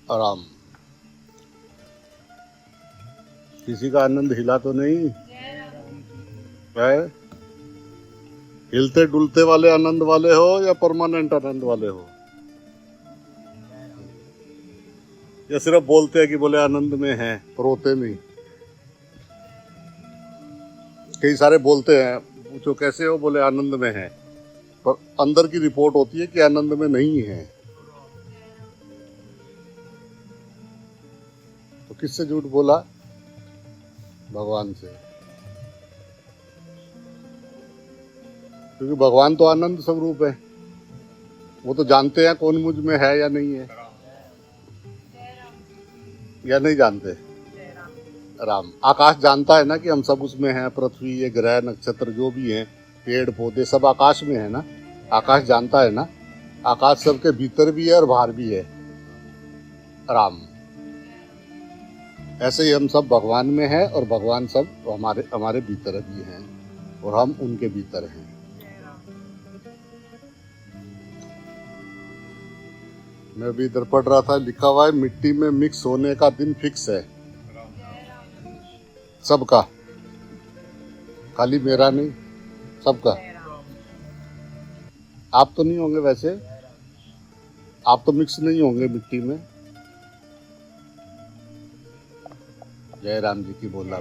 आराम। किसी का आनंद हिला तो नहीं है? हिलते डुलते वाले आनंद वाले हो या परमानेंट आनंद वाले हो? या सिर्फ बोलते हैं कि बोले आनंद में हैं पर होते नहीं? कई सारे बोलते हैं, पूछो कैसे हो, बोले आनंद में हैं, पर अंदर की रिपोर्ट होती है कि आनंद में नहीं है। तो किससे झूठ बोला? भगवान से। क्योंकि भगवान तो आनंद स्वरूप है, वो तो जानते हैं कौन मुझ में है या नहीं है, या नहीं जानते? राम। आकाश जानता है ना कि हम सब उसमें हैं, पृथ्वी, ये ग्रह नक्षत्र जो भी हैं, पेड़ पौधे सब आकाश में है ना। आकाश जानता है ना, आकाश सबके भीतर भी है और बाहर भी है। राम। ऐसे ही हम सब भगवान में हैं और भगवान सब हमारे हमारे भीतर भी हैं और हम उनके भीतर हैं। मैं भी इधर पढ़ रहा था, लिखा हुआ है मिट्टी में मिक्स होने का दिन फिक्स है सबका, खाली मेरा नहीं, सबका। आप तो नहीं होंगे वैसे, आप तो मिक्स नहीं होंगे मिट्टी में। जय राम जी की बोला।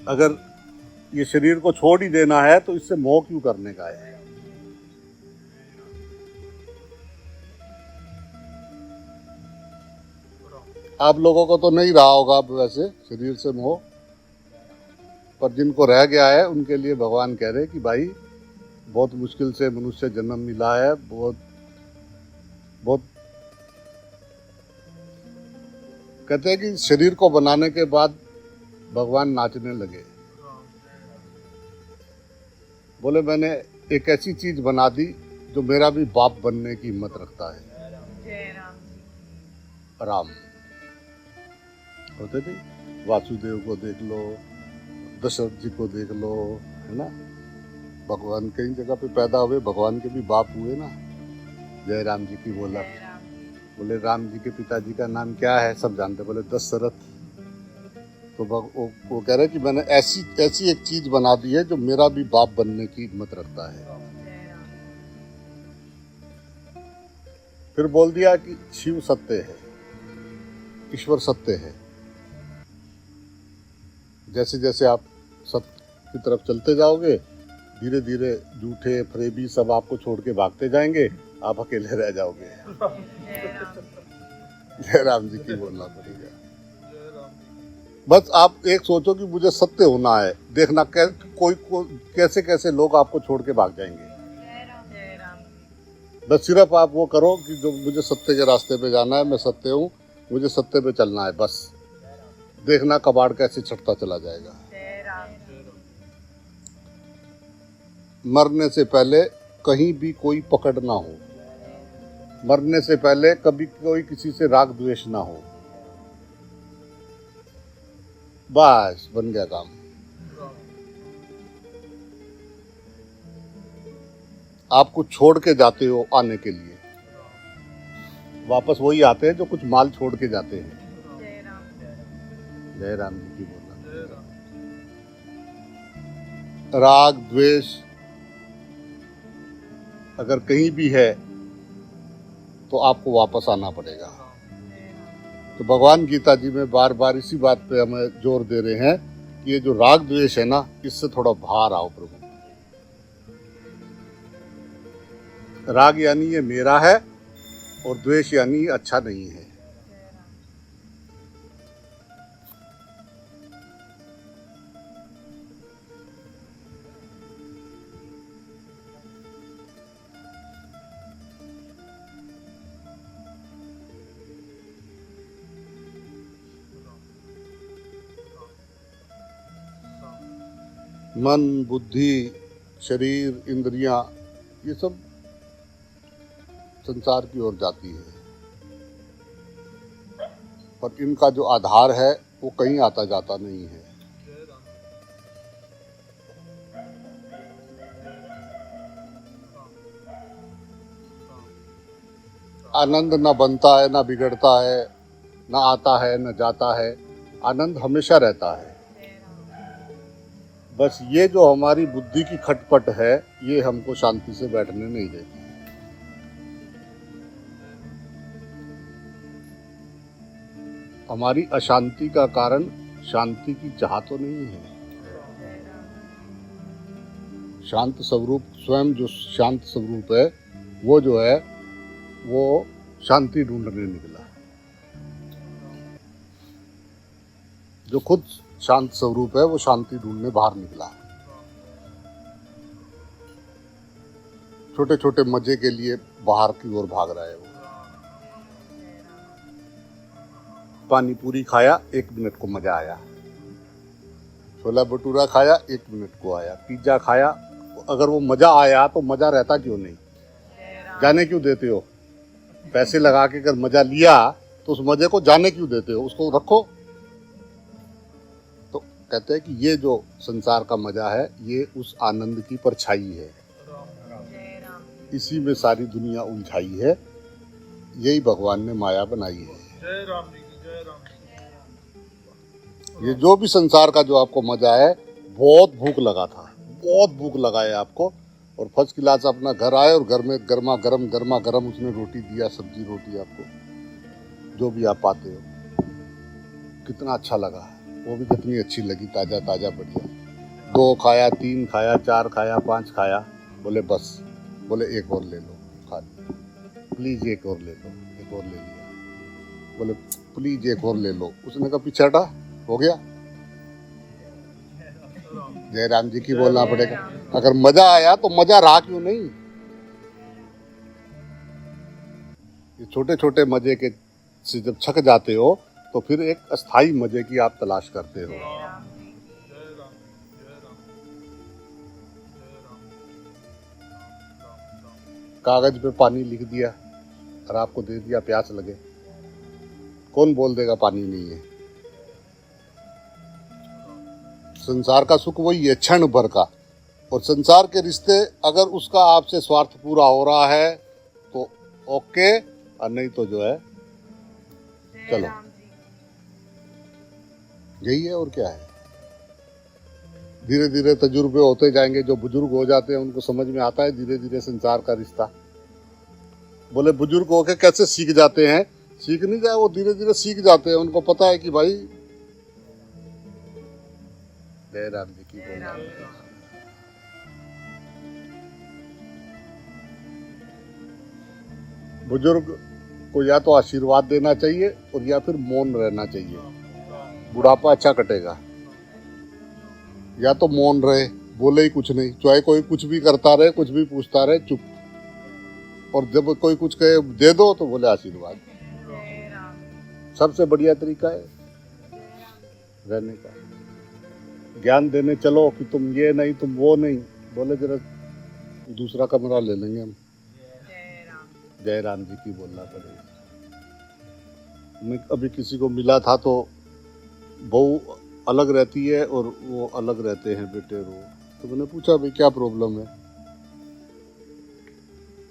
अगर ये शरीर को छोड़ ही देना है तो इससे मोह क्यों करने का है? आप लोगों को तो नहीं रहा होगा वैसे शरीर से मोह, पर जिनको रह गया है उनके लिए भगवान कह रहे कि भाई बहुत मुश्किल से मनुष्य जन्म मिला है, बहुत बहुत। कहते हैं कि शरीर को बनाने के बाद भगवान नाचने लगे, बोले मैंने एक ऐसी चीज बना दी जो मेरा भी बाप बनने की हिम्मत रखता है। राम होते थे, वासुदेव को देख लो, दशरथ जी को देख लो, है ना। भगवान कई जगह पे पैदा हुए, भगवान के भी बाप हुए ना। जय राम जी की बोला। बोले राम जी के पिताजी का नाम क्या है? सब जानते, बोले दशरथ। तो वो कह रहे कि मैंने ऐसी ऐसी एक चीज बना दी है जो मेरा भी बाप बनने की हिम्मत रखता है। फिर बोल दिया कि शिव सत्य है, ईश्वर सत्य है। जैसे जैसे आप सत्य की तरफ चलते जाओगे, धीरे धीरे झूठे फरेबी सब आपको छोड़ के भागते जाएंगे, आप अकेले रह जाओगे। जय राम जी की बोलना पड़ेगा। बस आप एक सोचो कि मुझे सत्य होना है, देखना कोई कैसे कैसे लोग आपको छोड़ के भाग जाएंगे। बस सिर्फ आप वो करो कि जो मुझे सत्य के रास्ते पे जाना है, मैं सत्य हूँ, मुझे सत्य पे चलना है, बस देखना कबाड़ कैसे छटता चला जाएगा। मरने से पहले कहीं भी कोई पकड़ ना हो, मरने से पहले कभी कोई किसी से राग द्वेष ना हो, बस बन गया काम। आप कुछ छोड़ के जाते हो आने के लिए, वापस वही आते हैं जो कुछ माल छोड़ के जाते हैं। जय राम जी की बोला। राग द्वेष अगर कहीं भी है तो आपको वापस आना पड़ेगा। तो भगवान गीता जी में बार बार इसी बात पे हमें जोर दे रहे हैं कि ये जो राग द्वेष है ना, इससे थोड़ा बाहर आओ प्रभु। राग यानी ये मेरा है और द्वेष यानी ये अच्छा नहीं है। मन, बुद्धि, शरीर, इंद्रियां, ये सब संसार की ओर जाती है, पर इनका जो आधार है वो कहीं आता जाता नहीं है। आनंद ना बनता है ना बिगड़ता है, ना आता है ना जाता है, आनंद हमेशा रहता है। बस ये जो हमारी बुद्धि की खटपट है, ये हमको शांति से बैठने नहीं देती। हमारी अशांति का कारण शांति की चाह तो नहीं है। शांत स्वरूप स्वयं जो शांत स्वरूप है, वो जो है वो शांति ढूंढने निकला। जो खुद शांत स्वरूप है वो शांति ढूंढने बाहर निकला। छोटे छोटे मजे के लिए बाहर की ओर भाग रहा है वो। पानी पूरी खाया, 1 मिनट को मजा आया। छोला भटूरा खाया, 1 मिनट को आया। पिज्जा खाया, अगर वो मजा आया तो मजा रहता क्यों नहीं? जाने क्यों देते हो? पैसे लगा के अगर मजा लिया तो उस मजे को जाने क्यों देते हो? उसको रखो। तो कहते हैं कि ये जो संसार का मजा है, ये उस आनंद की परछाई है। इसी में सारी दुनिया उलझाई है। यही भगवान ने माया बनाई है। ये जो भी संसार का जो आपको मजा है, बहुत भूख लगा था, बहुत भूख लगा है आपको, और फर्स्ट क्लास अपना घर आए और घर में गर्मा गर्म उसने रोटी दिया, सब्जी रोटी आपको, जो भी आप पाते हो, कितना अच्छा लगा। वो भी कितनी अच्छी लगी, ताजा ताजा बढ़िया। 2 खाया, 3 खाया, 4 खाया, 5 खाया। बोले बस, बोले एक और ले लो, खा लो, प्लीज एक और ले लो। एक और ले लिया। बोले प्लीज एक और ले लो। उसने कहा पीछे हटा, हो गया। जयराम जी की बोलना पड़ेगा। अगर मजा आया तो मजा रहा क्यों नहीं? ये छोटे छोटे मजे के से जब छक जाते हो तो फिर एक अस्थाई मजे की आप तलाश करते हो। कागज पे पानी लिख दिया और आपको दे दिया, प्यास लगे, कौन बोल देगा पानी नहीं है? संसार का सुख वही है, क्षण भर का। और संसार के रिश्ते अगर उसका आपसे स्वार्थ पूरा हो रहा है तो ओके, और नहीं तो जो है चलो, यही है और क्या है। धीरे धीरे तजुर्बे होते जाएंगे। जो बुजुर्ग हो जाते हैं उनको समझ में आता है धीरे धीरे संसार का रिश्ता। बोले बुजुर्ग होके कैसे सीख जाते हैं? सीख नहीं जाए, वो धीरे धीरे सीख जाते हैं। उनको पता है कि भाई, जयराम जी की बोलना। बुजुर्ग को या तो आशीर्वाद देना चाहिए और या फिर मौन रहना चाहिए। बुढ़ापा अच्छा कटेगा। या तो मौन रहे, बोले ही कुछ नहीं, चाहे कोई कुछ भी करता रहे, कुछ भी पूछता रहे, चुप। और जब कोई कुछ कहे दे दो तो बोले आशीर्वाद। सबसे बढ़िया तरीका है रहने का। ज्ञान देने चलो कि तुम ये नहीं, तुम वो नहीं, बोले जरा दूसरा कमरा ले लेंगे हम। जयराम जी की बोलना पड़ेगा। मैं अभी किसी को मिला था तो बहू अलग रहती है और वो अलग रहते हैं बेटे रो। तो मैंने पूछा भाई क्या प्रॉब्लम है?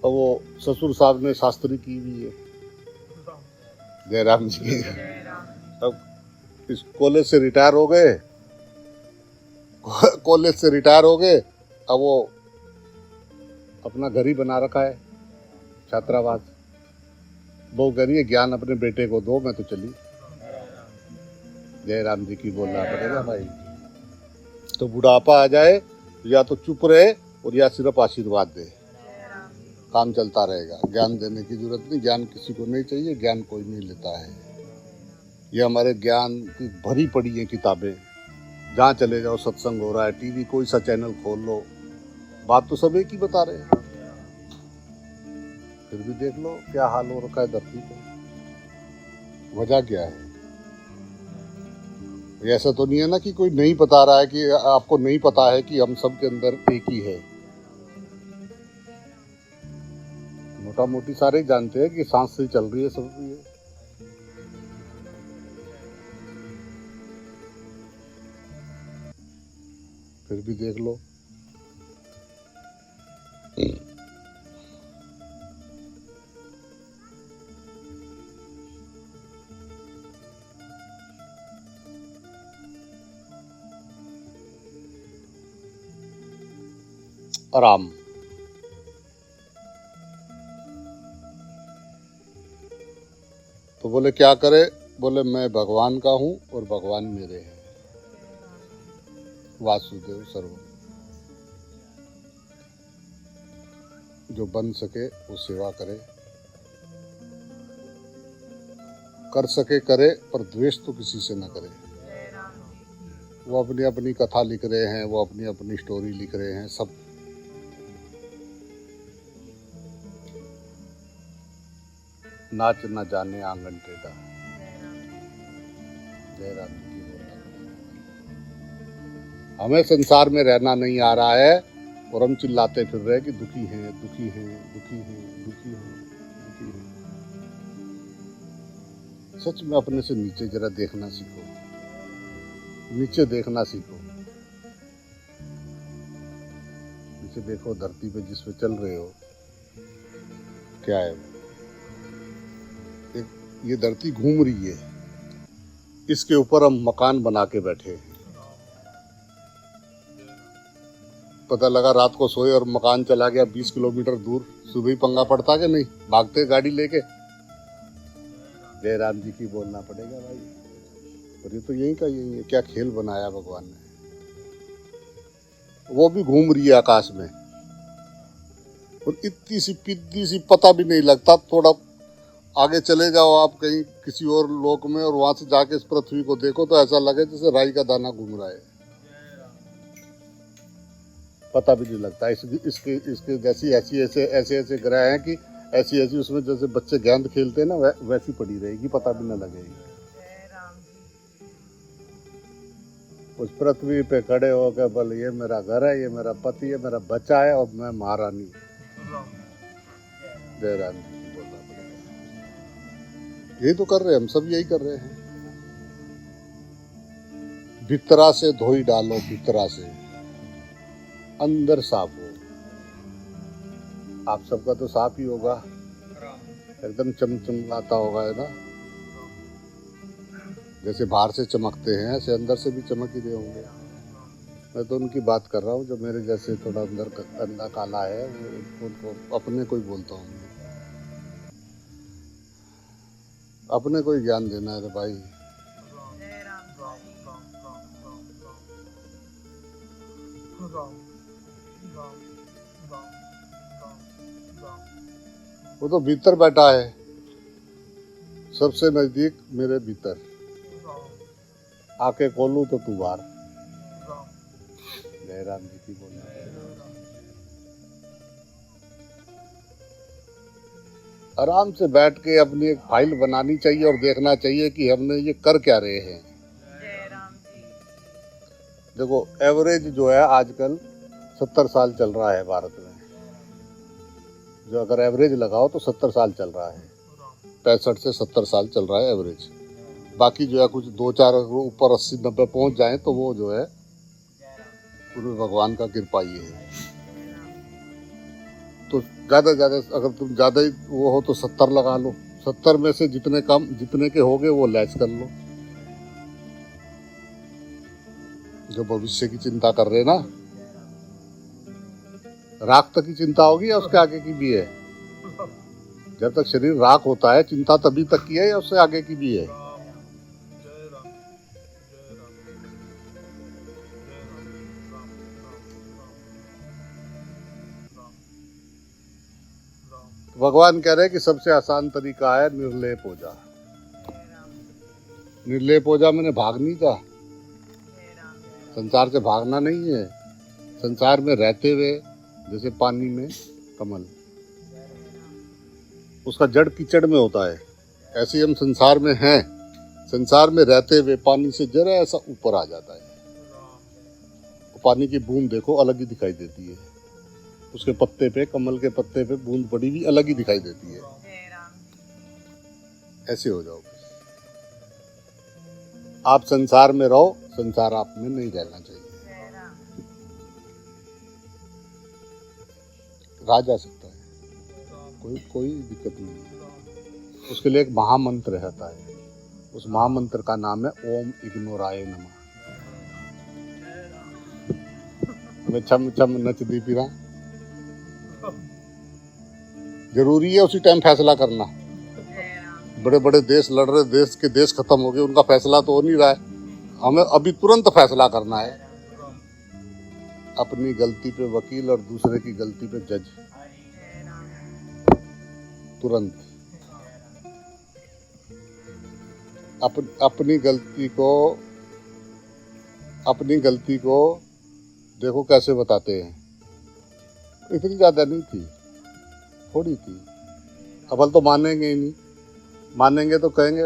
और वो ससुर साहब ने शास्त्री की हुई है, जयराम जी। अब इस कॉलेज से रिटायर हो गए, कॉलेज से रिटायर हो गए। अब वो अपना घर ही बना रखा है, छात्रावास। वो करिए ज्ञान अपने बेटे को दो, मैं तो चली। जयराम जी की बोलना पड़ेगा भाई। तो बुढ़ापा आ जाए या तो चुप रहे और या सिर्फ आशीर्वाद दे, काम चलता रहेगा। ज्ञान देने की जरूरत नहीं, ज्ञान किसी को नहीं चाहिए, ज्ञान कोई नहीं लेता है। ये हमारे ज्ञान की भरी पड़ी है किताबें। जहाँ चले जाओ सत्संग हो रहा है, टीवी कोई सा चैनल खोल लो, बात तो सब एक ही बता रहे हैं। फिर भी देख लो क्या हाल हो रखा है धरती पे। वजह क्या है? ऐसा तो नहीं है ना कि कोई नहीं बता रहा है, कि आपको नहीं पता है कि हम सब के अंदर एक ही है। मोटा मोटी सारे जानते हैं कि सांस से चल रही है सब ये। फिर भी देख लो। आराम। तो बोले क्या करे, बोले मैं भगवान का हूँ और भगवान मेरे हैं। वासुदेव सर्वम। जो बन सके वो सेवा करे, कर सके करे, पर द्वेष तो किसी से न करे। वो अपनी अपनी कथा लिख रहे हैं, वो अपनी अपनी स्टोरी लिख रहे हैं, सब नाच न जाने आंगन टेढ़ा। जय राम जी की बोलना। हमें संसार में रहना नहीं आ रहा है और हम चिल्लाते फिर रहे कि दुखी हैं, दुखी हैं, दुखी हैं, दुखी हैं, दुखी हैं। सच में अपने से नीचे जरा देखना सीखो, नीचे देखना सीखो। नीचे देखो, धरती पे जिस पे चल रहे हो क्या है वो? ये धरती घूम रही है, इसके ऊपर हम मकान बना के बैठे हैं। पता लगा रात को सोए और मकान चला गया 20 किलोमीटर दूर, सुबह ही पंगा पड़ता कि नहीं, भागते गाड़ी लेके। जय राम जी की बोलना पड़ेगा भाई। और ये तो यही का यही है, क्या खेल बनाया भगवान ने। वो भी घूम रही है आकाश में और इतनी सी पिद्दी सी, पता भी नहीं लगता। थोड़ा आगे चले जाओ आप कहीं किसी और लोक में और वहां से जाके इस पृथ्वी को देखो तो ऐसा लगे जैसे राई का दाना घूम रहा है, पता भी नहीं लगता। इसके जैसी ऐसे ग्रह हैं कि ऐसी उसमें जैसे बच्चे गेंद खेलते हैं ना, वैसी पड़ी रहेगी, पता भी न लगेगी। उस पृथ्वी पे खड़े होकर बोल, ये मेरा घर है, ये मेरा पति है, मेरा बच्चा है और मैं महारानी। जय राम जी की बोलना पड़ेगा। यही तो कर रहे हैं हम सब, यही कर रहे हैं। भीतरा से धोई डालो, भीतरा से अंदर साफ हो। आप सबका तो साफ ही होगा, एकदम चमचमाता होगा, है ना। जैसे बाहर से चमकते हैं ऐसे अंदर से भी चमक ही रहे होंगे। मैं तो उनकी बात कर रहा हूँ जो मेरे जैसे थोड़ा अंदर अंधा काला है, उनको अपने को ही बोलता हूँ। अपने को ही ज्ञान देना है भाई। वो तो भीतर बैठा है, सबसे नजदीक मेरे भीतर। आके खोलूं तो तू बाहर। जय राम जी की बोलना। आराम से बैठ के अपनी एक फाइल बनानी चाहिए और देखना चाहिए कि हमने ये कर क्या रहे हैं। देखो एवरेज जो है आजकल 70 साल चल रहा है भारत में। जो अगर एवरेज लगाओ तो 70 साल चल रहा है, 65 से 70 साल चल रहा है एवरेज। बाकी जो है कुछ 2-4 ऊपर 80-90 पहुंच जाए तो वो जो है पूरे भगवान का कृपा ही है। तो ज़्यादा अगर तुम ज़्यादा ही वो हो तो 70 लगा लो। 70 में से जितने के होगे वो लैस कर लो। जो भविष्य की चिंता कर रहे ना, राख तक की चिंता होगी या उसके आगे की भी है? जब तक शरीर राख होता है चिंता तभी तक की है या उससे आगे की भी है? भगवान कह रहे हैं कि सबसे आसान तरीका है निर्लेप हो जा। निर्लेप हो जा मैंने भाग नहीं जा, संसार से भागना नहीं है। संसार में रहते हुए जैसे पानी में कमल, उसका जड़ कीचड़ में होता है, ऐसे हम संसार में हैं। संसार में रहते हुए पानी से जरा ऐसा ऊपर आ जाता है। पानी की बूंद देखो अलग ही दिखाई देती है, उसके पत्ते पे, कमल के पत्ते पे बूंद पड़ी हुई अलग ही दिखाई देती है। ऐसे हो जाओ। आप संसार में रहो, संसार आप में नहीं रहना चाहिए। रहा जा सकता है, कोई दिक्कत नहीं है। उसके लिए एक महामंत्र रहता है, उस महामंत्र का नाम है ओम इग्नोराय नमः। मैं छम छम नच दी पिरा जरूरी है उसी टाइम फैसला करना। बड़े बड़े देश लड़ रहे, देश के देश खत्म हो गए, उनका फैसला तो हो नहीं रहा है, हमें अभी तुरंत फैसला करना है। अपनी गलती पे वकील और दूसरे की गलती पे जज, तुरंत। अपनी गलती को देखो कैसे बताते हैं, इतनी ज्यादा नहीं थी, थोड़ी थी। अव्वल तो मानेंगे ही नहीं, मानेंगे तो कहेंगे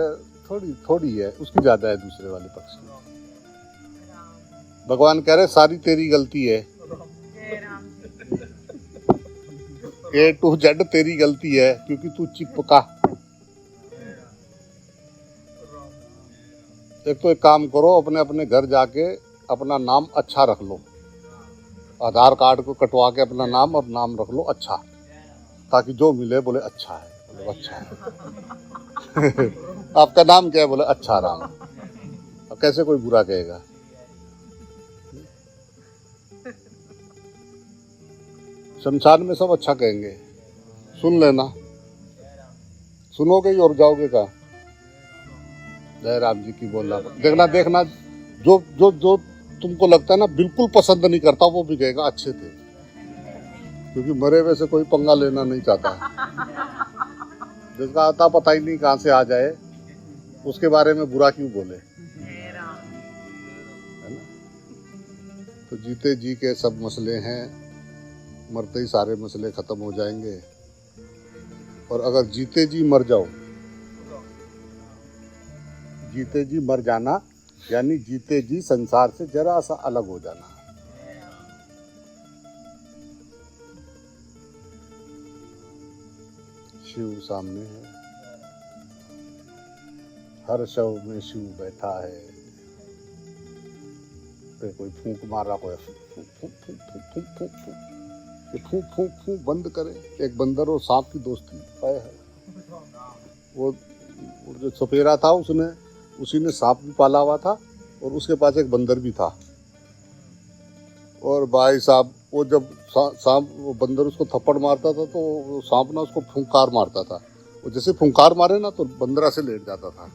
थोड़ी है, उसकी ज्यादा है दूसरे वाले पक्ष में। भगवान कह रहे सारी तेरी गलती है, A to Z तेरी गलती है, क्योंकि तू चिपका। एक तो एक काम करो, अपने अपने घर जाके अपना नाम अच्छा रख लो, आधार कार्ड को कटवा के अपना नाम और नाम रख लो अच्छा, ताकि जो मिले बोले अच्छा है, बोले अच्छा है। आपका नाम क्या है, बोले अच्छा राम। अब कैसे कोई बुरा कहेगा? शमशान में सब अच्छा कहेंगे, सुन लेना, सुनोगे ही और जाओगे का। जय राम जी की बोलना। देखना जो जो जो तुमको लगता है ना बिल्कुल पसंद नहीं करता, वो भी कहेगा अच्छे थे, क्योंकि मरे हुए से कोई पंगा लेना नहीं चाहता। जिसका आता पता ही नहीं कहाँ से आ जाए, उसके बारे में बुरा क्यों बोले, है ना। तो जीते जी के सब मसले हैं, मरते ही सारे मसले खत्म हो जाएंगे। और अगर जीते जी मर जाओ, जीते जी मर जाना यानी जीते जी संसार से जरा सा अलग हो जाना। शिव सामने है, हर शव में शिव बैठा है। फिर कोई फूंक मारा, कोई फूंक फूंक फूंक फूंक फूंक फूंक, ये फूंक फूंक फूंक बंद करे। एक बंदर और सांप की दोस्ती है। वो जो सपेरा था उसी ने सांप भी पाला हुआ था, और उसके पास एक बंदर भी था। और भाई साहब वो जब सांप, वो बंदर उसको थप्पड़ मारता था तो सांप ना उसको फुंकार मारता था। वो जैसे फुंकार मारे ना तो बंदर ऐसे लेट जाता था,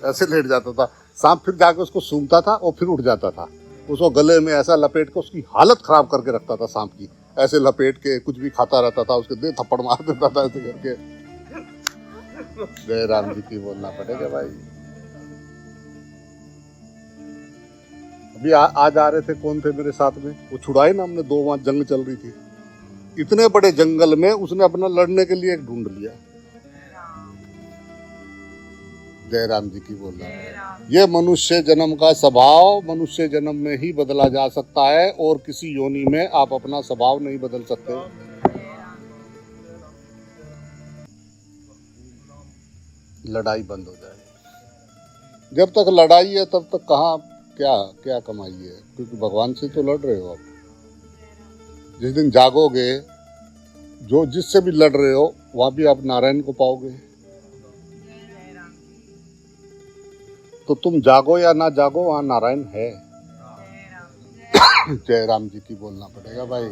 ऐसे लेट जाता था। सांप फिर जाके उसको सूंघता था और फिर उठ जाता था। उसको गले में ऐसा लपेट के उसकी हालत खराब करके रखता था सांप की, ऐसे लपेट के कुछ भी खाता रहता था, उसके दे थप्पड़ मार देता था ऐसे करके। जय राम जी की बोलना पड़ेगा भाई। अभी आज आ रहे थे, कौन थे मेरे साथ में, वो छुड़ाए ना हमने, 2 वहां जंग चल रही थी। इतने बड़े जंगल में उसने अपना लड़ने के लिए एक ढूंढ लिया। जय राम जी की बोलना। ये मनुष्य जन्म का स्वभाव मनुष्य जन्म में ही बदला जा सकता है, और किसी योनि में आप अपना स्वभाव नहीं बदल सकते। लड़ाई बंद हो जाए। जब तक लड़ाई है तब तक कहाँ क्या कमाई है, क्योंकि भगवान से तो लड़ रहे हो आप। जिस दिन जागोगे, जो जिससे भी लड़ रहे हो, वहां भी आप नारायण को पाओगे। तो तुम जागो या ना जागो, वहां नारायण है। जय राम जी की बोलना पड़ेगा भाई।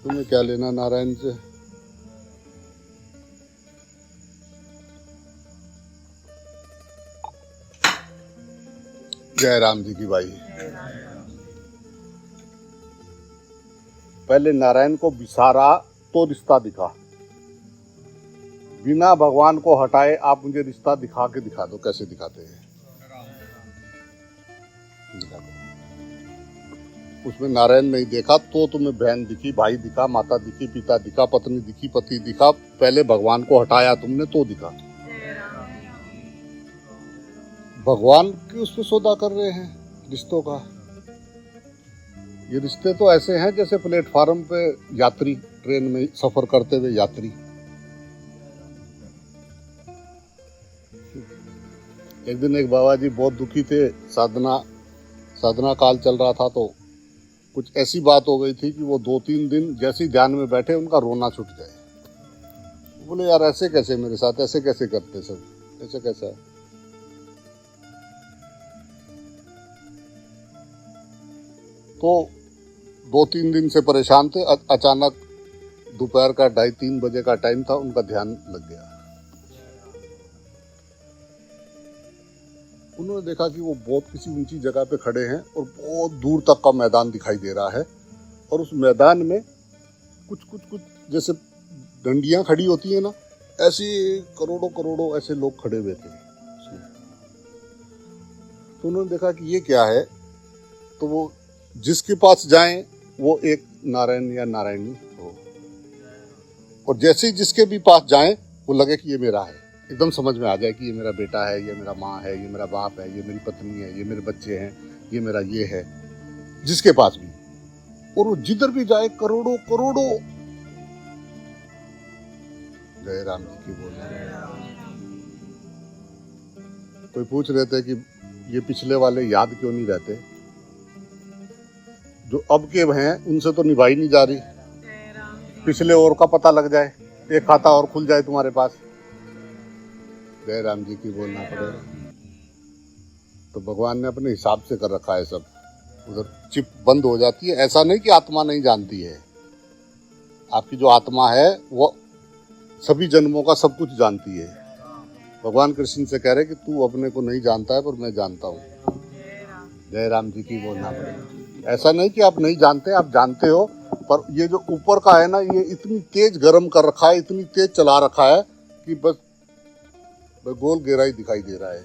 तुम्हें क्या लेना नारायण से? जय राम जी की भाई। पहले नारायण को विसारा तो रिश्ता दिखा। बिना भगवान को हटाए आप मुझे रिश्ता दिखा के दिखा दो, कैसे दिखाते हैं? दिखा दो। उसमें नारायण नहीं देखा तो तुम्हें बहन दिखी, भाई दिखा, माता दिखी, पिता दिखा, पत्नी दिखी, पति दिखा। पहले भगवान को हटाया तुमने तो दिखा। भगवान की उसमें सौदा कर रहे हैं रिश्तों का। ये रिश्ते तो ऐसे हैं जैसे प्लेटफार्म पे यात्री, ट्रेन में सफर करते हुए यात्री। एक दिन एक बाबा जी बहुत दुखी थे, साधना काल चल रहा था, तो कुछ ऐसी बात हो गई थी कि वो 2-3 दिन जैसे ही ध्यान में बैठे उनका रोना छूट जाए। बोले यार ऐसे कैसे मेरे साथ, ऐसे कैसे करते सब, ऐसे कैसा? तो 2-3 दिन से परेशान थे। अचानक दोपहर का 2:30-3 बजे का टाइम था, उनका ध्यान लग गया। उन्होंने देखा कि वो बहुत किसी ऊंची जगह पे खड़े हैं और बहुत दूर तक का मैदान दिखाई दे रहा है, और उस मैदान में कुछ जैसे डंडियां खड़ी होती है ना, ऐसे करोड़ों ऐसे लोग खड़े हुए थे। तो उन्होंने देखा कि ये क्या है, तो वो जिसके पास जाएं वो एक नारायण या नारायणी हो, और जैसे ही जिसके भी पास जाएं वो लगे कि ये मेरा है, एकदम समझ में आ जाए कि ये मेरा बेटा है, ये मेरा माँ है, ये मेरा बाप है, ये मेरी पत्नी है, ये मेरे बच्चे हैं, ये मेरा ये है, जिसके पास भी। और वो जिधर भी जाए करोड़ों जय राम जी की बोल रहे हैं। कोई पूछ रहे थे कि ये पिछले वाले याद क्यों नहीं रहते, जो अब के हैं उनसे तो निभाई नहीं जा रही। पिछले और का पता लग जाए, एक खाता और खुल जाए तुम्हारे पास। जय राम जी की बोलना पड़ेगा। तो भगवान ने अपने हिसाब से कर रखा है सब, उधर चिप बंद हो जाती है। ऐसा नहीं कि आत्मा नहीं जानती है, आपकी जो आत्मा है वो सभी जन्मों का सब कुछ जानती है। भगवान कृष्ण से कह रहे कि तू अपने को नहीं जानता है, पर मैं जानता हूँ। जय राम जी की बोलना पड़ेगा। ऐसा नहीं कि आप नहीं जानते, आप जानते हो, पर ये जो ऊपर का है ना, ये इतनी तेज गर्म कर रखा है, इतनी तेज चला रखा है कि बस गोल घेरा ही दिखाई दे रहा है।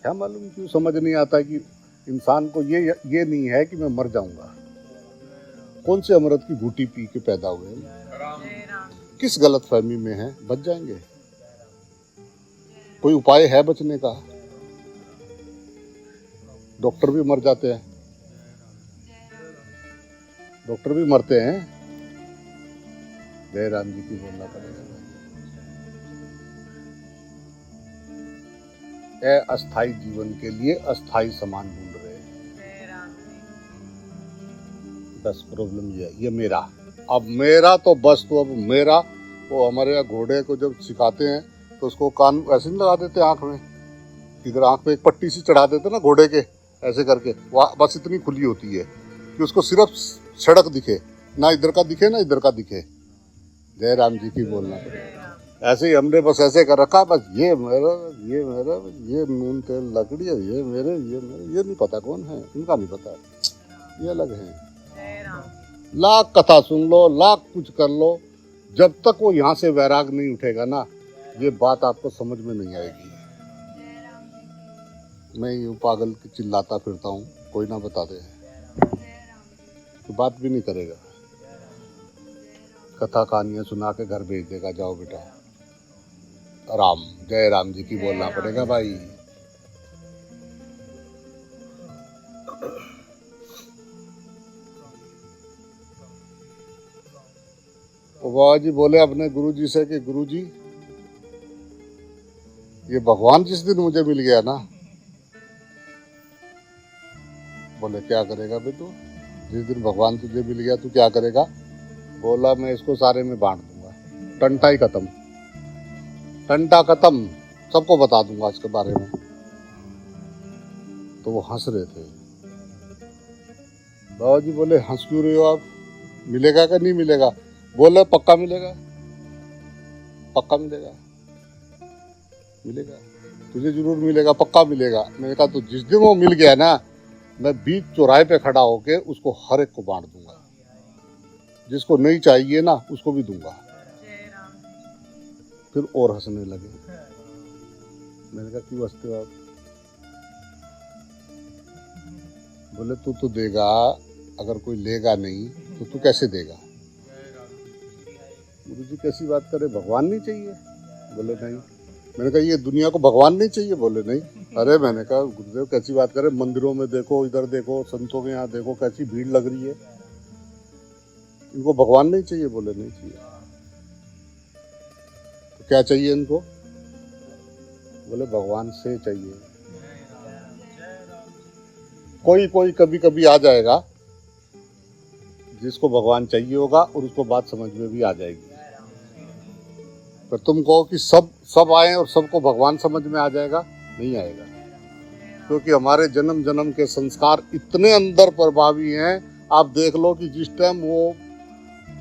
क्या मालूम क्यों समझ नहीं आता कि इंसान को ये नहीं है कि मैं मर जाऊंगा। कौन से अमृत की घूंटी पी के पैदा हुए, किस गलत फहमी में है, बच जाएंगे। कोई उपाय है बचने का? डॉक्टर भी मर जाते हैं, डॉक्टर भी मरते हैं। जय राम जी की बोलना पड़ेगा। अस्थाई जीवन के लिए अस्थाई सामान ढूंढ रहे हैं। बस प्रॉब्लम ये मेरा, अब मेरा तो बस, तो अब मेरा। वो हमारे यहाँ घोड़े को जब सिखाते हैं तो उसको कान ऐसे नहीं लगा देते आंख में, इधर आंख पे एक पट्टी सी चढ़ा देते ना घोड़े के, ऐसे करके वहाँ बस इतनी खुली होती है कि उसको सिर्फ सड़क दिखे, ना इधर का दिखे ना इधर का दिखे। जय राम जी की बोलना पड़ेगा। ऐसे ही हमने बस ऐसे कर रखा, बस ये मेरा, ये मेरा, ये नून तेल लकड़ी है, ये मेरे, ये नहीं पता कौन है, इनका नहीं पता, ये अलग है। लाख कथा सुन लो, लाख कुछ कर लो, जब तक वो यहाँ से वैराग नहीं उठेगा ना, ये बात आपको समझ में नहीं आएगी। मैं यूं पागल की चिल्लाता फिरता हूँ, कोई ना बता दे तो बात भी नहीं करेगा, कथा कहानियां सुना के घर भेज देगा, जाओ बेटा राम। जय राम जी की बोलना पड़ेगा भाई। तो बाबा जी बोले अपने गुरुजी से कि गुरुजी, ये भगवान जिस दिन मुझे मिल गया ना, बोले क्या करेगा बे तू? जिस दिन भगवान तुझे मिल गया तू क्या करेगा? बोला मैं इसको सारे में बांट दूंगा, टंटा ही खत्म, टंटा खत्म, सबको बता दूंगा इसके बारे में। तो वो हंस रहे थे। बाबा जी बोले हंस क्यों रहे हो आप, मिलेगा कि नहीं मिलेगा? बोले पक्का मिलेगा, पक्का मिलेगा, मिलेगा, तुझे जरूर मिलेगा, पक्का मिलेगा। मैंने कहा तो जिस दिन वो मिल गया ना, मैं बीच चौराहे पे खड़ा होके उसको हर एक को बांट दूंगा, जिसको नहीं चाहिए ना उसको भी दूंगा। फिर और हंसने लगे। मैंने कहा क्यों हंसते हो आप? बोले तू तो देगा, अगर कोई लेगा नहीं तो तू कैसे देगा? गुरुजी कैसी बात करे, भगवान नहीं चाहिए? बोले नहीं। मैंने कहा ये दुनिया को भगवान नहीं चाहिए? बोले नहीं। अरे मैंने कहा गुरुदेव कैसी बात करे, मंदिरों में देखो, इधर देखो, संतों के यहाँ देखो, कैसी भीड़ लग रही है, इनको भगवान नहीं चाहिए? बोले नहीं चाहिए। तो क्या चाहिए इनको? बोले भगवान से चाहिए। कोई कोई कभी कभी आ जाएगा जिसको भगवान चाहिए होगा और उसको बात समझ में भी आ जाएगी। पर तुम कहो कि सब आए और सबको भगवान समझ में आ जाएगा, नहीं आएगा। क्योंकि हमारे जन्म जन्म के संस्कार इतने अंदर प्रभावी हैं। आप देख लो कि जिस टाइम वो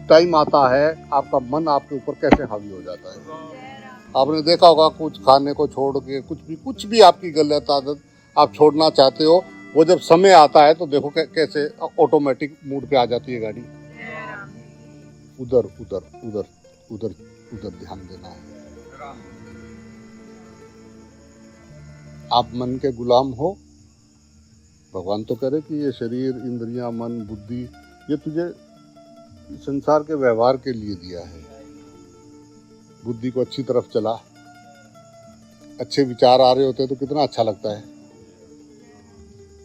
टाइम आता है, आपका मन आपके ऊपर कैसे हावी हो जाता है। आपने देखा होगा, कुछ खाने को छोड़ के कुछ भी आपकी गलत आदत आप छोड़ना चाहते हो, वो जब समय आता है तो देखो कैसे ऑटोमेटिक मूड पे आ जाती है गाड़ी। उधर उधर उधर उधर उधर ध्यान देना है। आप मन के गुलाम हो। भगवान तो कह रहे कि ये शरीर, इंद्रियां, मन, बुद्धि, ये तुझे संसार के व्यवहार के लिए दिया है। बुद्धि को अच्छी तरफ चला। अच्छे विचार आ रहे होते हैं तो कितना अच्छा लगता है।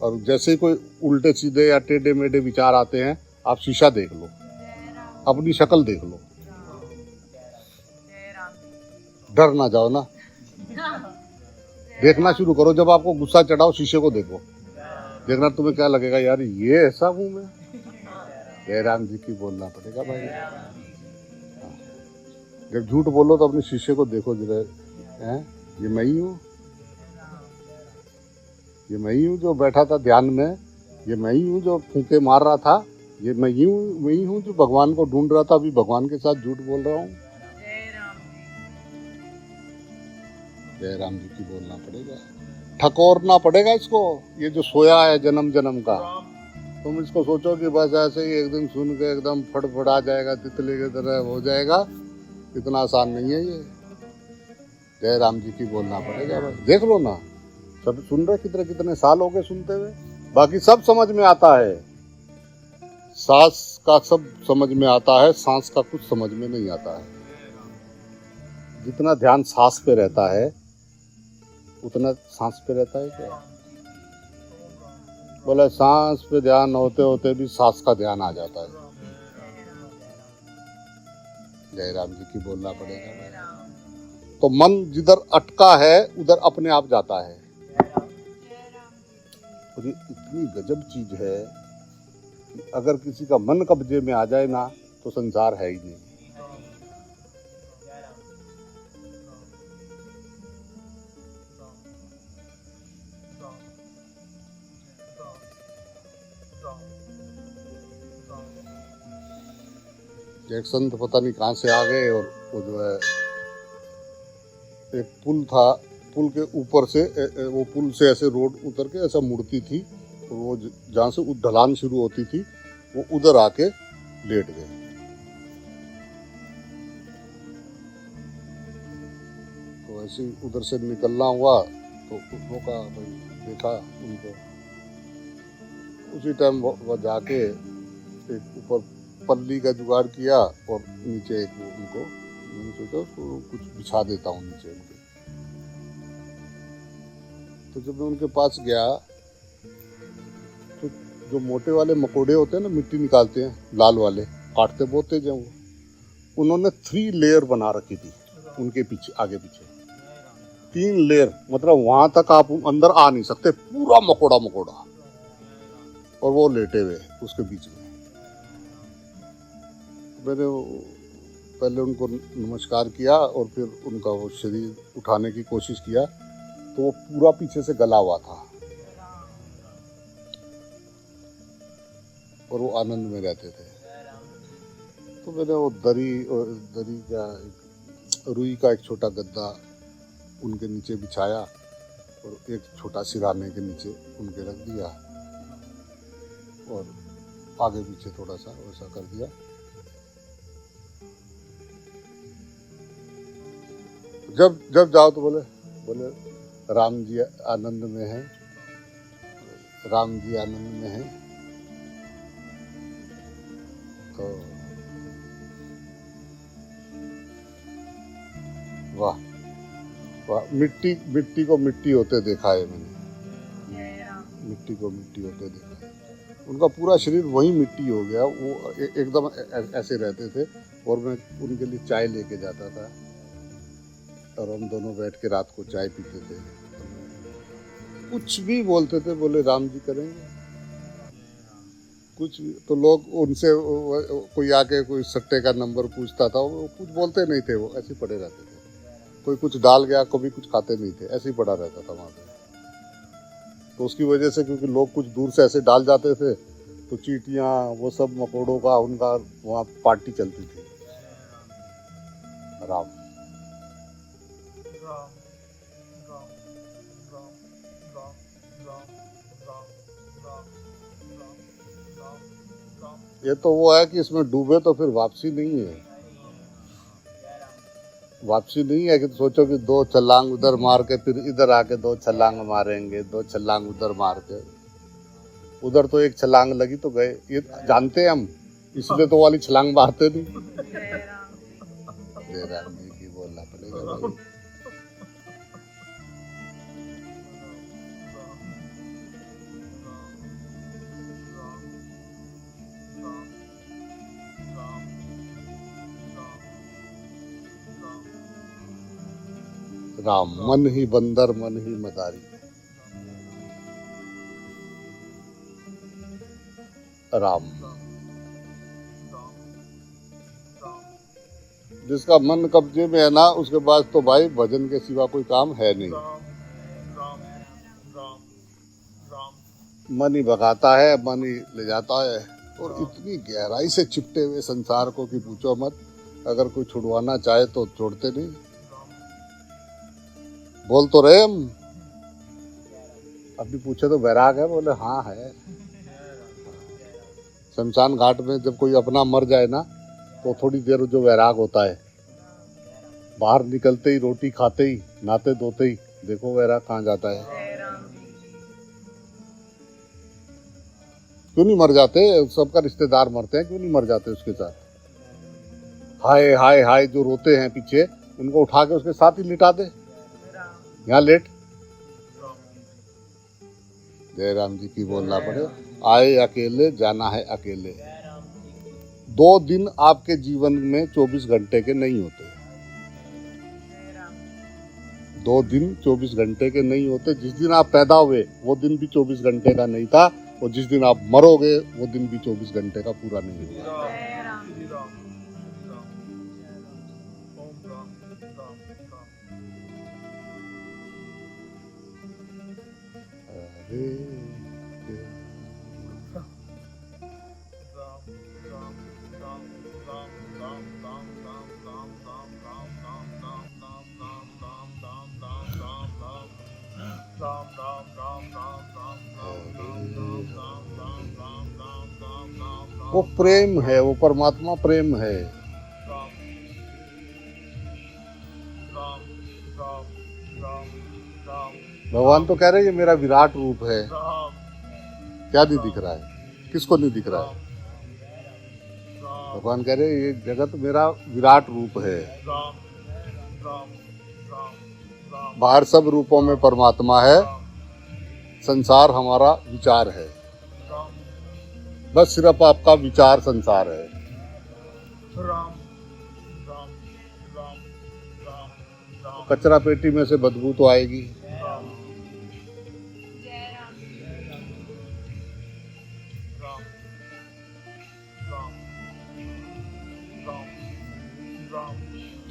और जैसे ही कोई उल्टे सीधे या टेढ़े मेढ़े विचार आते हैं, आप शीशा देख लो, अपनी शक्ल देख लो, डर ना जाओ ना। देखना शुरू करो। जब आपको गुस्सा चढ़ाओ, शीशे को देखो, देखना तुम्हें क्या लगेगा, यार ये ऐसा हूं मैं। जय राम जी की बोलना पड़ेगा भाई। जब झूठ बोलो तो अपने शीशे को देखो जरा, ये मैं ही हूँ, ये मैं ही हूँ जो बैठा था ध्यान में, ये मैं ही हूँ जो फूंके मार रहा था, ये मैं ही हूँ जो भगवान को ढूंढ रहा था, अभी भगवान के साथ झूठ बोल रहा हूँ। जय राम जी की बोलना पड़ेगा, ठकोरना पड़ेगा इसको। ये जो सोया है जन्म जन्म का, तुम इसको सोचो कि बस ऐसे ही एक दिन सुन के एकदम फड़फड़ा जाएगा, तितली की तरह हो जाएगा, इतना आसान नहीं है ये। जय राम जी की बोलना पड़ेगा भाई। देख लो ना, सब सुन रहे, कितने साल हो गए सुनते हुए। बाकी सब समझ में आता है, सांस का सब समझ में आता है, सांस का कुछ समझ में नहीं आता है। जितना ध्यान सांस पे रहता है उतना सांस पे रहता है क्या? बोले सांस पे ध्यान होते होते भी सांस का ध्यान आ जाता है। जय राम जी की बोलना पड़ेगा। तो मन जिधर अटका है उधर अपने आप जाता है। और ये इतनी गजब चीज है कि अगर किसी का मन कब्जे में आ जाए ना, तो संसार है ही नहीं। एक संत पता नहीं कहाँ से आ गए, और वो जो है एक पुल था, पुल के ऊपर से वो पुल से ऐसे रोड उतर के ऐसा मुड़ती थी, और वो जहाँ से ढलान शुरू होती थी वो उधर आके लेट गए। तो ऐसे ही उधर से निकलना हुआ तो रोका भाई, देखा उनको। उसी टाइम वो जाके एक ऊपर पल्ली का जुगाड़ किया और नीचे एक उनको, मैंने सोचा तो कुछ बिछा देता हूँ नीचे उनके। तो जब मैं उनके पास गया तो जो मोटे वाले मकोड़े होते हैं ना, मिट्टी निकालते हैं, लाल वाले, काटते बहुत तेज हैं वो, उन्होंने 3 लेयर बना रखी थी उनके पीछे, आगे पीछे 3 लेयर। मतलब वहां तक आप अंदर आ नहीं सकते, पूरा मकोड़ा मकोड़ा, और वो लेटे हुए उसके बीच में। मैंने पहले उनको नमस्कार किया और फिर उनका वो शरीर उठाने की कोशिश किया, तो वो पूरा पीछे से गला हुआ था और वो आनंद में रहते थे। तो मैंने वो दरी का, रुई का एक छोटा गद्दा उनके नीचे बिछाया और एक छोटा सिराने के नीचे उनके रख दिया और आगे पीछे थोड़ा सा वैसा कर दिया। जब जाओ तो बोले राम जी आनंद में है, राम जी आनंद में है। तो वाह वाह, मिट्टी को मिट्टी होते देखा है मैंने, मिट्टी को मिट्टी होते देखा है। उनका पूरा शरीर वही मिट्टी हो गया। वो एकदम ऐसे रहते थे और मैं उनके लिए चाय लेके जाता था और हम दोनों बैठ के रात को चाय पीते थे। कुछ भी बोलते थे, बोले राम जी करेंगे कुछ भी। तो लोग उनसे, कोई आके कोई सट्टे का नंबर पूछता था, वो कुछ बोलते नहीं थे, वो ऐसे ही पड़े रहते थे। कोई कुछ डाल गया, कभी कुछ खाते नहीं थे, ऐसे ही पड़ा रहता था वहाँ पे। तो उसकी वजह से, क्योंकि लोग कुछ दूर से ऐसे डाल जाते थे, तो चींटियाँ वो सब मकोड़ों का उनका वहाँ पार्टी चलती थी। राम राम राम राम राम राम राम राम राम राम राम। ये तो वो है कि इसमें डूबे तो फिर वापसी नहीं है। वापसी नहीं है कि सोचो कि 2 छलांग उधर मार के फिर इधर आके 2 छलांग मारेंगे, 2 छलांग उधर मार के। उधर तो एक छलांग लगी तो गए, ये जानते हैं हम, इसलिए तो वाली छलांग मारते नहीं। जय राम जी की बोलना पड़ेगा भाई। राम मन ही बंदर मन ही मदारी। राम जिसका मन कब्जे में है ना, उसके पास तो भाई भजन के सिवा कोई काम है नहीं। मन ही भगाता है, मन ही ले जाता है। और इतनी गहराई से चिपटे हुए संसार को कि पूछो मत। अगर कोई छुड़वाना चाहे तो छोड़ते नहीं। बोल तो रहे हम, अभी पूछे तो वैराग है, बोले हाँ है। शमशान घाट में जब कोई अपना मर जाए ना, तो थोड़ी देर जो वैराग होता है, बाहर निकलते ही, रोटी खाते ही, नहाते धोते ही, देखो वैराग कहाँ जाता है। क्यों नहीं मर जाते? सबका रिश्तेदार मरते हैं, क्यों नहीं मर जाते उसके साथ? हाय हाय हाय जो रोते हैं पीछे, उनको उठा के उसके साथ ही लिटा दे, यहाँ लेट। जय राम जी की बोलना पड़े। आए अकेले जाना है अकेले। 2 दिन आपके जीवन में 24 घंटे के नहीं होते। 2 दिन 24 घंटे के नहीं होते। जिस दिन आप पैदा हुए वो दिन भी 24 घंटे का नहीं था, और जिस दिन आप मरोगे वो दिन भी 24 घंटे का पूरा नहीं होगा। वो प्रेम है, वो परमात्मा प्रेम है। भगवान तो कह रहे हैं ये मेरा विराट रूप है। क्या नहीं दिख रहा है? किसको नहीं दिख रहा है? भगवान कह रहे हैं ये जगत मेरा विराट रूप है। बाहर सब रूपों में परमात्मा है, संसार हमारा विचार है। बस सिर्फ आपका विचार संसार है। कचरा पेटी में से बदबू तो आएगी।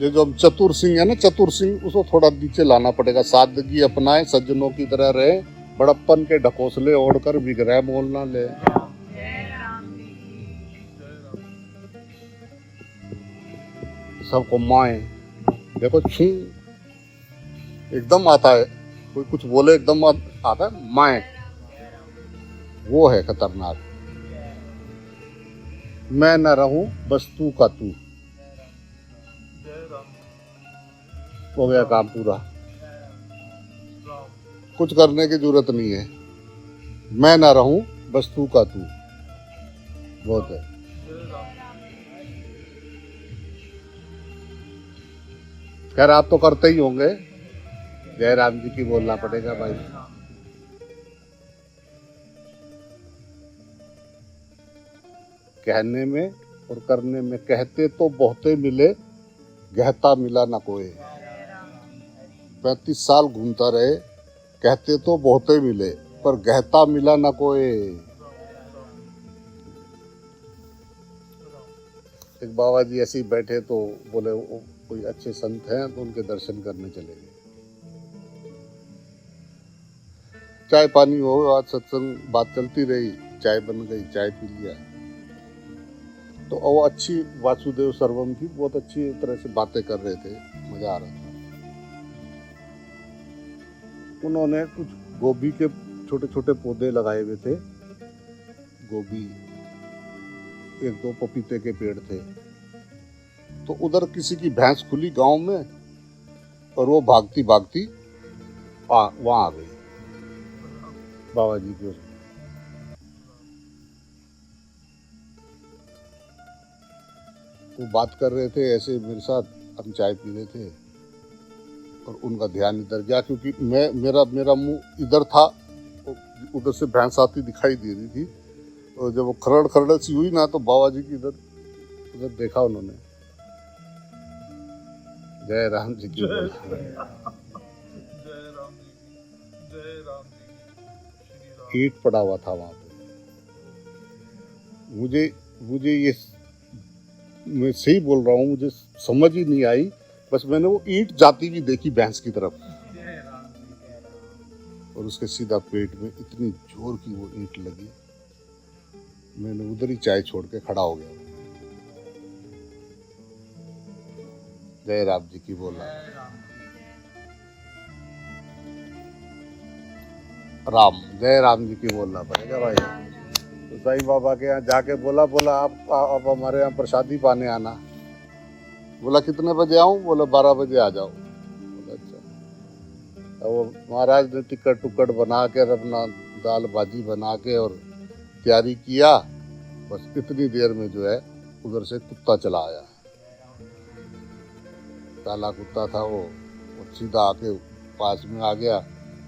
ये जो चतुर सिंह है ना, चतुर सिंह, उसको थोड़ा नीचे लाना पड़ेगा। सादगी अपनाए सज्जनों की तरह रहे, बड़प्पन के ढकोसले ओढ़कर विग्रह मोल ना ले। सबको माए देखो छी एकदम आता है, कोई कुछ बोले एकदम आता है माए, वो है खतरनाक। मैं न रहूं बस तू का तू, हो गया काम पूरा। कुछ करने की जरूरत नहीं है। मैं ना रहूं बस तू का तू, बहुत है। खैर आप तो करते ही होंगे। जय राम जी की बोलना पड़ेगा भाई। कहने में और करने में, कहते तो बहुते मिले, गहता मिला न कोई। 35 साल घूमता रहे, कहते तो बहुते मिले पर गहता मिला न कोई। एक बाबा जी ऐसे ही बैठे तो बोले कोई अच्छे संत हैं तो उनके दर्शन करने चले गए। चाय पानी हो, आज सत्संग बात चलती रही, चाय बन गई, चाय पी लिया। तो वो अच्छी वासुदेव सर्वम की बहुत अच्छी तरह से बातें कर रहे थे, मजा आ रहा था। उन्होंने कुछ गोभी के छोटे छोटे पौधे लगाए हुए थे, गोभी, एक दो पपीते के पेड़ थे। तो उधर किसी की भैंस खुली गांव में, और वो भागती भागती वहां आ गई बाबा जी के। वो बात कर रहे थे ऐसे मेरे साथ, हम चाय पी रहे थे, और उनका ध्यान इधर गया, क्योंकि मेरा मुंह इधर था, उधर से भैंस आती दिखाई दे रही थी। और जब वो खरड़ खरड़ सी हुई ना, तो बाबा जी की उधर देखा उन्होंने। जय राम जी की बोल। जय राम जी की, जय राम जी की, श्री राम। ईंट पड़ा हुआ था वहां पे। मुझे ये, मैं सही बोल रहा हूँ, मुझे समझ ही नहीं आई। बस मैंने वो ईंट जाती हुई देखी भैंस की तरफ, और उसके सीधा पेट में इतनी जोर की वो ईंट लगी। मैंने उधर ही चाय छोड़ के खड़ा हो गया। जय राम जी की बोला। राम, जय राम जी की बोलना पड़ेगा भाई। तो साईं बाबा के यहाँ जाके बोला आप हमारे यहाँ प्रसादी पाने आना। बोला कितने बजे आऊं? बोला 12 बजे आ जाओ। बोला अच्छा। अब वो महाराज ने टिकट टुकट बना के, अपना दाल भाजी बना के और तैयारी किया। बस इतनी देर में जो है उधर से कुत्ता चला आया, काला कुत्ता था वो सीधा आके पास में आ गया।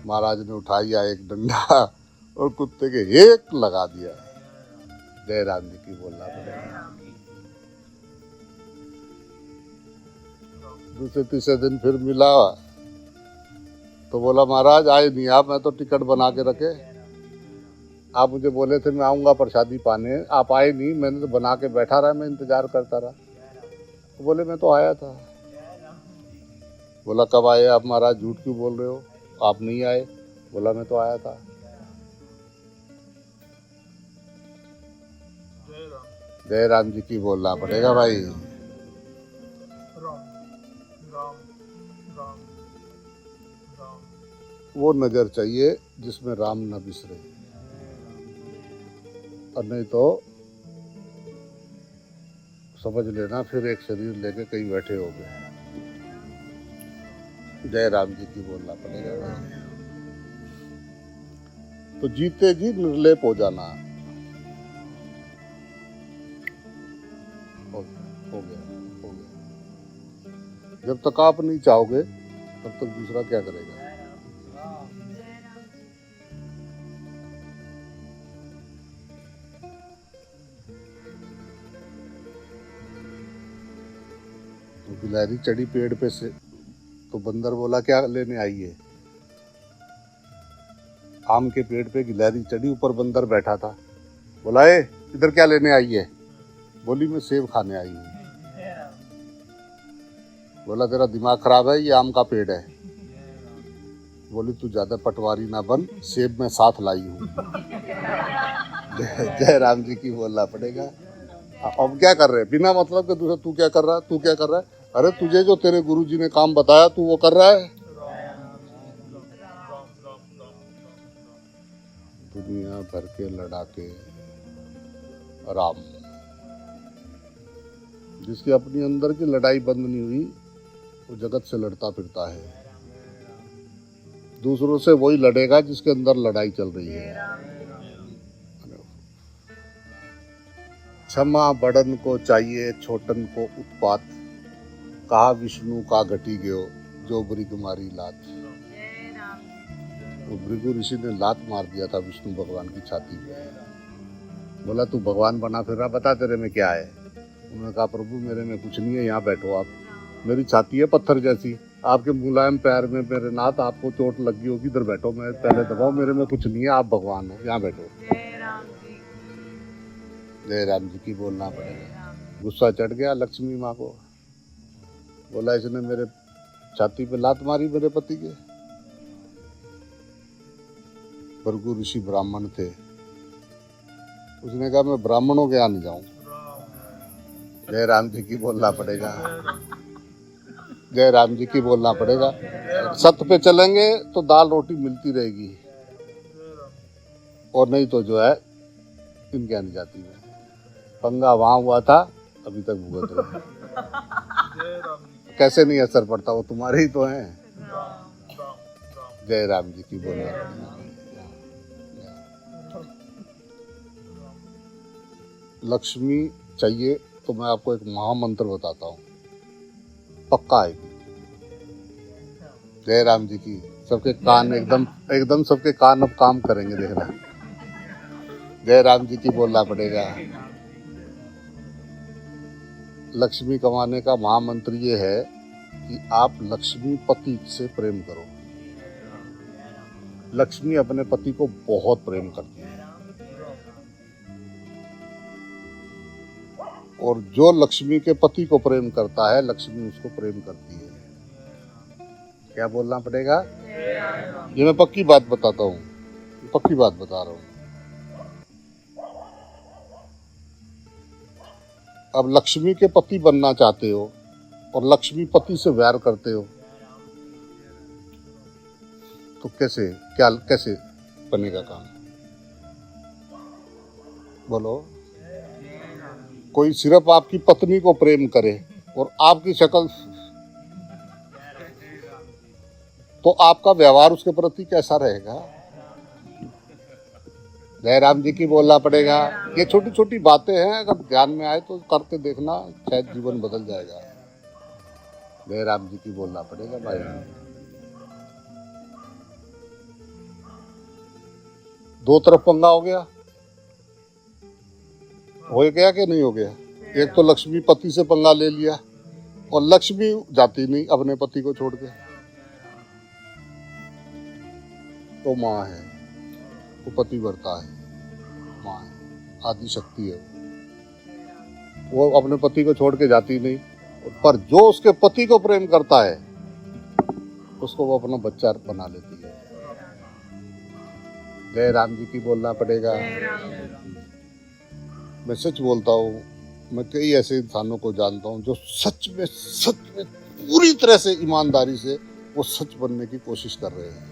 महाराज ने उठाया एक डंडा और कुत्ते के एक लगा दिया। जय राम जी की बोलना पड़ेगा। दूसरे तीसरे दिन फिर मिला, तो बोला महाराज आए नहीं आप, मैं तो टिकट बना के रखे, आप मुझे बोले थे मैं आऊंगा प्रसादी पाने, आप आए नहीं, मैंने तो बना के बैठा रहा, मैं इंतजार करता रहा। तो बोले मैं तो आया था। बोला कब आए आप महाराज, झूठ क्यों बोल रहे हो, आप नहीं आए? बोला मैं तो आया था। जय राम जी की बोलना पड़ेगा भाई। राम राम राम राम। वो नजर चाहिए जिसमें राम न बिसरे, और नहीं तो समझ लेना फिर एक शरीर लेके कहीं बैठे हो गए। जय राम जी की बोलना पड़ेगा भाई। तो जीते जी निर्लेप हो जाना। हो गया। जब तक आप नहीं चाहोगे तब तक दूसरा क्या करेगा? तो गिलहरी चढ़ी पेड़ पे से, तो बंदर बोला क्या लेने आई है? आम के पेड़ पे गिलहरी चढ़ी, ऊपर बंदर बैठा था। बोला ए इधर क्या लेने आई है? बोली मैं सेब खाने आई हूँ। बोला तेरा दिमाग खराब है, ये आम का पेड़ है। बोली तू ज्यादा पटवारी ना बन, सेब में साथ लाई हूँ। जय राम जी की बोलना पड़ेगा। अब क्या कर रहे हैं बिना मतलब के दूसरा, तू क्या कर रहा है, तू क्या कर रहा है? अरे तुझे जो तेरे गुरुजी ने काम बताया तू वो कर रहा है। दुनिया भर के लड़ाके राम, जिसकी अपनी अंदर की लड़ाई बंद नहीं हुई वो जगत से लड़ता फिरता है। दूसरों से वही लड़ेगा जिसके अंदर लड़ाई चल रही है। क्षमा बड़न को चाहिए छोटन को उत्पात, कहा विष्णु का घटी गयो जो भृगु मारी लात। तो भृगु ऋषि ने लात मार दिया था विष्णु भगवान की छाती पे। बोला तू भगवान बना फिर रहा, बता तेरे में क्या है? उन्होंने कहा प्रभु मेरे में कुछ नहीं है, यहाँ बैठो आप, मेरी छाती है पत्थर जैसी, आपके मुलायम पैर में मेरे नाथ आपको चोट लगी होगी, इधर बैठो, मैं पहले दबाओ, मेरे में कुछ नहीं है, आप भगवान हो, यहाँ बैठो। जय राम जी की बोलना पड़ेगा। गुस्सा चढ़ गया लक्ष्मी माँ को, बोला इसने मेरे छाती पे लात मारी मेरे पति के। भृगु ऋषि ब्राह्मण थे। उसने कहा मैं ब्राह्मणों के यहाँ नहीं जाऊं। जय राम जी की बोलना पड़ेगा, जय राम जी की बोलना पड़ेगा। सत्य पे चलेंगे तो दाल रोटी मिलती रहेगी, और नहीं तो जो है इनके यहाँ नहीं जाती है। पंगा वहां हुआ था, अभी तक भुगत रहे। कैसे नहीं असर पड़ता, वो तुम्हारे ही तो हैं। जय राम जी की बोलना पड़ेगा। लक्ष्मी चाहिए तो मैं आपको एक महामंत्र बताता हूँ, पक्का आएगी। जय राम जी की। सबके कान एकदम सबके कान अब काम करेंगे, देखना। जय राम जी की बोलना पड़ेगा। लक्ष्मी कमाने का महामंत्र ये है कि आप लक्ष्मी पति से प्रेम करो। लक्ष्मी अपने पति को बहुत प्रेम करती है, और जो लक्ष्मी के पति को प्रेम करता है, लक्ष्मी उसको प्रेम करती है। क्या बोलना पड़ेगा? ये मैं पक्की बात बताता हूँ, पक्की बात बता रहा हूँ। अब लक्ष्मी के पति बनना चाहते हो और लक्ष्मी पति से वैर करते हो, तो कैसे बनेगा काम? बोलो। कोई सिर्फ आपकी पत्नी को प्रेम करे और आपकी शक्ल, तो आपका व्यवहार उसके प्रति कैसा रहेगा? जय राम जी की बोलना पड़ेगा। ये छोटी छोटी बातें हैं, अगर ध्यान में आए तो करके देखना, शायद जीवन बदल जाएगा। जय राम जी की बोलना पड़ेगा भाई। दो तरफ पंगा हो गया कि नहीं हो गया? एक तो लक्ष्मी पति से पंगा ले लिया, और लक्ष्मी जाती नहीं अपने पति को छोड़ के। तो माँ है, वो पतिव्रता है, माँ है, आदि शक्ति है। वो अपने पति को छोड़ के जाती नहीं, पर जो उसके पति को प्रेम करता है उसको वो अपना बच्चा बना लेती है। जय राम जी की बोलना पड़ेगा। मैं सच बोलता हूँ, मैं कई ऐसे इंसानों को जानता हूँ जो सच में पूरी तरह से ईमानदारी से वो सच बनने की कोशिश कर रहे हैं,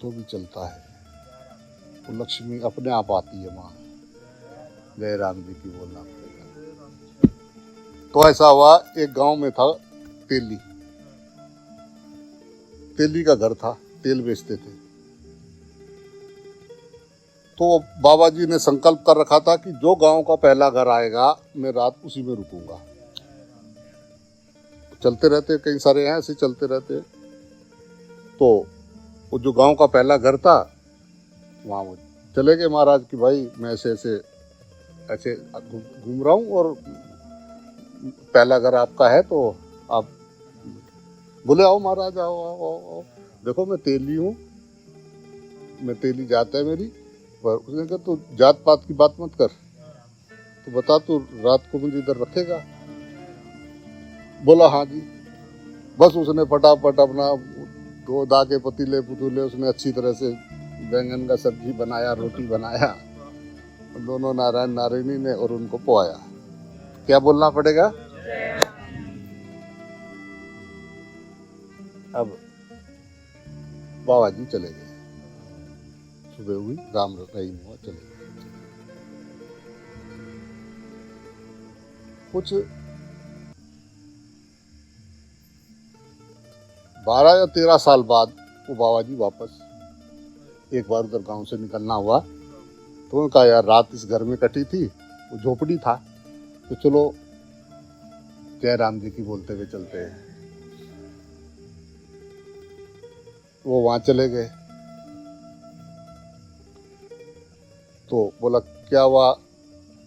तो भी चलता है। वो लक्ष्मी अपने आप आती है, माँ। जय राम जी की बोलना पड़ेगा। तो ऐसा हुआ, एक गांव में था तेली का घर था, तेल बेचते थे। तो बाबा जी ने संकल्प कर रखा था कि जो गांव का पहला घर आएगा मैं रात उसी में रुकूंगा। चलते रहते, कई सारे हैं ऐसे चलते रहते। तो वो जो गांव का पहला घर था, वहां वो चले गए महाराज कि भाई मैं ऐसे घूम रहा हूँ और पहला घर आपका है, तो आप बोले आओ महाराज, आओ आओ आओ, आओ। देखो मैं तेली हूँ, मैं तेली जात है मेरी। पर उसने कहा तू जात पात की बात मत कर, तो बता तू रात को मुझे इधर रखेगा? बोला हाँ जी। बस उसने फटाफट अपना दो दागे पतीले पुतूले उसने अच्छी तरह से बैंगन का सब्जी बनाया, रोटी बनाया, दोनों नारायण नारायणी ने, और उनको पोया। क्या बोलना पड़ेगा? अब बाबा जी चले गए, सुबह हुई, राम रहीम हुआ, चले गए। कुछ 12 या 13 साल बाद वो बाबा जी वापस एक बार उधर गांव से निकलना हुआ, तो उन्होंने कहा यार रात इस घर में कटी थी, वो झोपड़ी था, तो चलो जय राम जी की बोलते हुए चलते हैं। वो वहां चले गए। तो बोला क्या हुआ?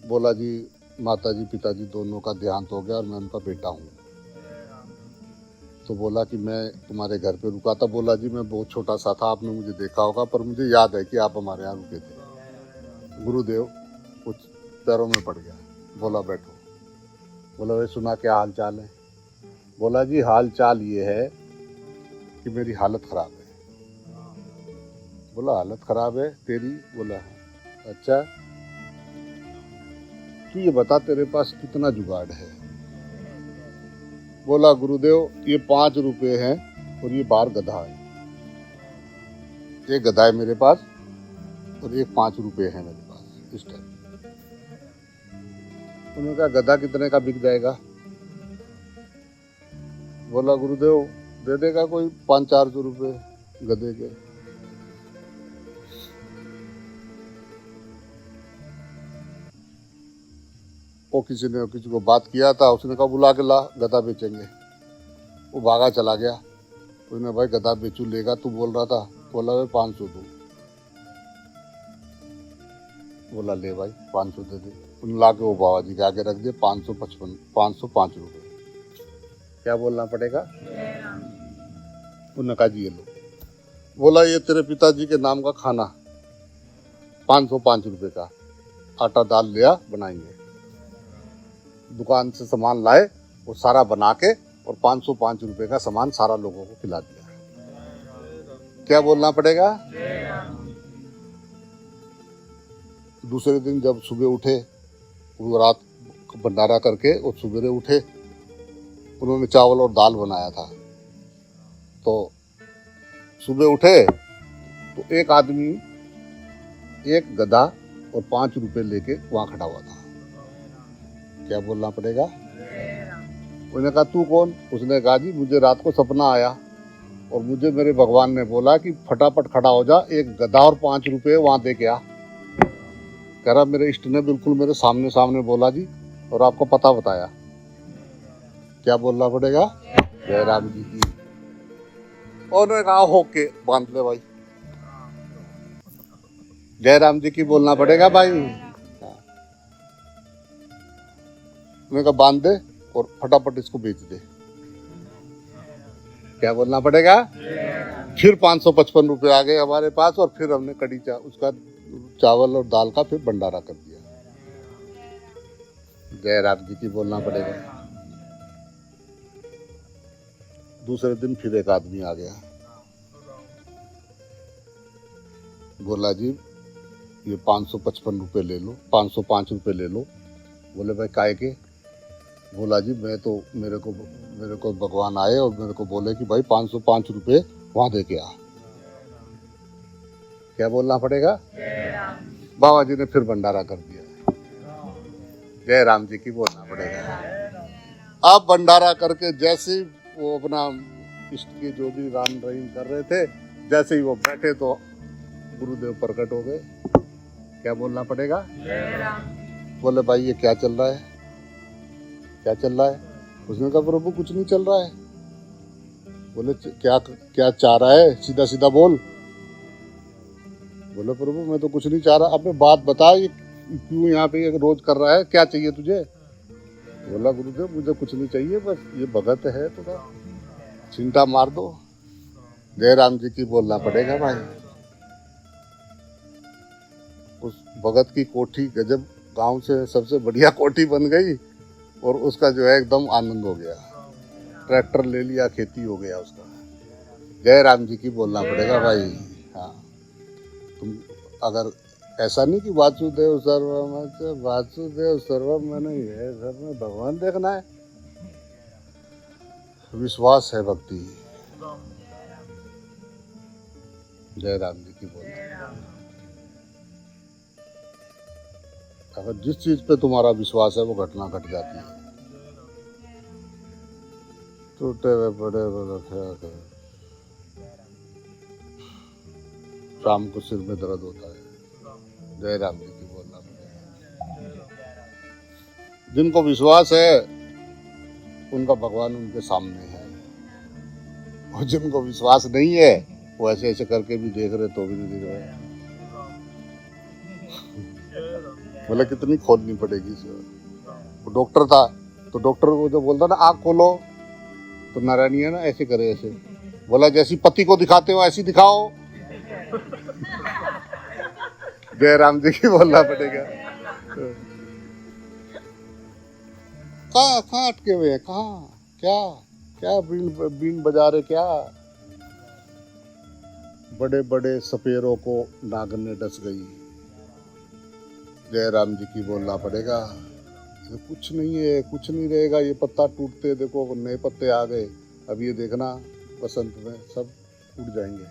बोला जी माता जी पिताजी दोनों का देहांत हो गया और मैं उनका बेटा हूँ। तो बोला कि मैं तुम्हारे घर पे रुका था। बोला जी मैं बहुत छोटा सा था, आपने मुझे देखा होगा, पर मुझे याद है कि आप हमारे यहाँ रुके थे। गुरुदेव कुछ पैरों में पड़ गया। बोला बैठो। बोला वे सुना क्या हाल चाल है? बोला जी हाल चाल ये है कि मेरी हालत खराब है। बोला हालत खराब है तेरी। बोला हाँ। अच्छा तू ये बता तेरे पास कितना जुगाड़ है। बोला गुरुदेव ये 5 रुपए हैं और ये बाहर गधा है। एक गधा है मेरे पास और एक 5 रुपए है मेरे पास इस टाइम। उन्होंने कहा गधा कितने का बिक जाएगा। बोला गुरुदेव दे देगा कोई 500-400 रुपए गधे के। वो किसी ने किसी को बात किया था, उसने कहा बुला के ला गधा बेचेंगे। वो भागा चला गया। उसने भाई गधा बेचू लेगा तू बोल रहा था। बोला भाई 500 दो। बोला ले भाई 500 दे दे। उन ला के वो बाबा जी के आगे रख दिए 505 रुपए। क्या बोलना पड़ेगा। उन्होंने कहा जी ये लो। बोला ये तेरे पिताजी के नाम का खाना 505 रुपए का। आटा दाल लिया बनाएंगे। दुकान से सामान लाए वो सारा बना के और 505 रुपए का सामान सारा लोगों को खिला दिया। क्या बोलना पड़ेगा। दूसरे दिन जब सुबह उठे, वो रात भंडारा करके और सवेरे उठे, उन्होंने चावल और दाल बनाया था। तो सुबह उठे तो एक आदमी एक गधा और 5 रुपए लेके वहां खड़ा हुआ था। क्या बोलना पड़ेगा। उसने कहा तू कौन। उसने कहा जी मुझे रात को सपना आया और मुझे मेरे भगवान ने बोला कि फटाफट खड़ा हो जा, एक गधा और 5 रुपए वहां दे के आ। कह रहा मेरे इष्ट ने बिल्कुल मेरे सामने सामने बोला जी और आपको पता बताया। क्या बोलना पड़ेगा। जय राम जी की। और उन्होंने कहा होके बांध ले भाई। जय राम जी की बोलना पड़ेगा भाई। उन्होंने कहा बांध दे और फटाफट इसको बेच दे। क्या बोलना पड़ेगा। फिर 555 रुपए आ गए हमारे पास और फिर हमने कड़ी उसका चावल और दाल का फिर भंडारा कर दिया। जय राम जी की बोलना पड़ेगा। दूसरे दिन फिर एक आदमी आ गया। बोला जी ये 555 रुपए ले लो, 505 रुपए ले लो। बोले भाई काहे के। बोला जी मैं तो मेरे को भगवान आए और मेरे को बोले कि भाई 505 रुपए वहां दे के आ। क्या बोलना पड़ेगा। बाबा जी ने फिर भंडारा कर दिया। जय राम जी की बोलना पड़ेगा। अब भंडारा करके जैसे ही वो अपना इष्ट की जो भी राम रहीम कर रहे थे, जैसे ही वो बैठे तो गुरुदेव प्रकट हो गए। क्या बोलना पड़ेगा। बोले भाई ये क्या चल रहा है, क्या चल रहा है। उसने कहा प्रभु कुछ नहीं चल रहा है। बोले क्या क्या चाह रहा है, सीधा सीधा बोल। बोले प्रभु मैं तो कुछ नहीं चाह रहा। अपने बात बता, ये क्यों यहाँ पे ये रोज कर रहा है, क्या चाहिए तुझे। बोला गुरुदेव मुझे कुछ नहीं चाहिए, बस ये भगत है थोड़ा चिंता मार दो। जय राम जी की बोलना पड़ेगा भाई। उस भगत की कोठी गजब, गांव से सबसे बढ़िया कोठी बन गई और उसका जो है एकदम आनंद हो गया। ट्रैक्टर ले लिया, खेती हो गया उसका। जय राम जी की बोलना पड़ेगा भाई। हाँ तुम अगर ऐसा नहीं कि वासुदेव सर्वम, वासुदेव सर्वम मैंने ये घर में भगवान देखना है। विश्वास है, भक्ति। जय राम जी की बोलना। अगर जिस चीज पे तुम्हारा विश्वास है वो घटना घट जाती है। टूटे हुए बड़े बड़े शाम को सिर में दर्द होता है। जय राम जी की बोलना पड़ेगा। जिनको विश्वास है उनका भगवान उनके सामने है, और जिनको विश्वास नहीं है वो ऐसे ऐसे करके भी देख रहे तो भी नहीं दिख रहे। मतलब कितनी खोलनी पड़ेगी इसे। वो डॉक्टर था तो डॉक्टर को जो बोलता ना आँख खोलो, तो नारायणी है ना ऐसे करे, ऐसे बोला जैसी पति को दिखाते हो ऐसी दिखाओ। जय राम जी की बोलना पड़ेगा। कहाँ अटके हुए हैं, कहाँ क्या क्या बीन बजा रहे, क्या बड़े बड़े सपेरों को नाग ने डस गई। जय राम जी की बोलना पड़ेगा। ये कुछ नहीं है, कुछ नहीं रहेगा। ये पत्ता टूटते देखो, नए पत्ते आ गए। अब ये देखना बसंत में सब उड़ जाएंगे।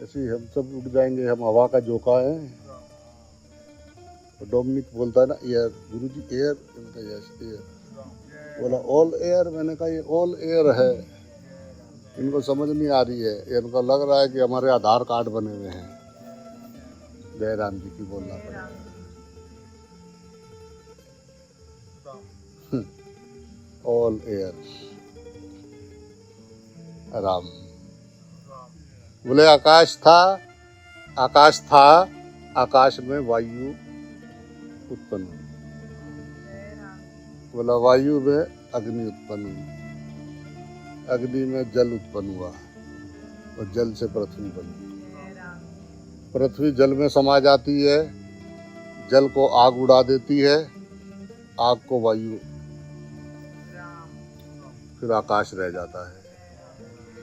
ऐसे ही हम सब उड़ जाएंगे। हम हवा का झोंका है। डोमिनिक बोलता है ना एयर, गुरुजी एयर, यस एयर। बोला ऑल एयर, मैंने कहा ये ऑल एयर है। इनको समझ नहीं आ रही है। इनको लग रहा है कि हमारे आधार कार्ड बने हुए हैं। जय राम जी की बोलना पड़ेगा। All air Ram. बोले आकाश था, आकाश था, आकाश में वायु उत्पन्न हुई। बोला वायु में अग्नि उत्पन्न हुई, अग्नि में जल उत्पन्न हुआ और जल से पृथ्वी बनी। पृथ्वी जल में समा जाती है, जल को आग उड़ा देती है, आग को वायु, फिर आकाश रह जाता है।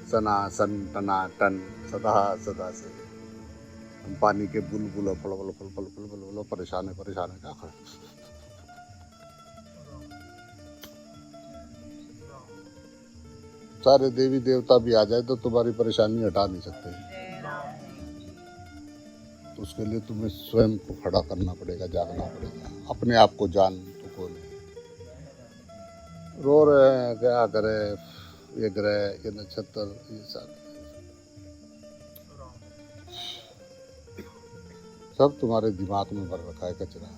सना सन टना टन सदा सदा से। हम पानी के बुलबुल फल फल फल फल फल फल परेशान है क्या कर। सारे देवी देवता भी आ जाए तो तुम्हारी परेशानी हटा नहीं सकते। तो उसके लिए तुम्हें स्वयं को खड़ा करना पड़ेगा, जागना पड़ेगा। अपने आप को जान तो कौन है। रो रहे हैं, क्या करे, ये ग्रह, ये नक्षत्र, ये सब तुम्हारे दिमाग में भर रखा है कचरा।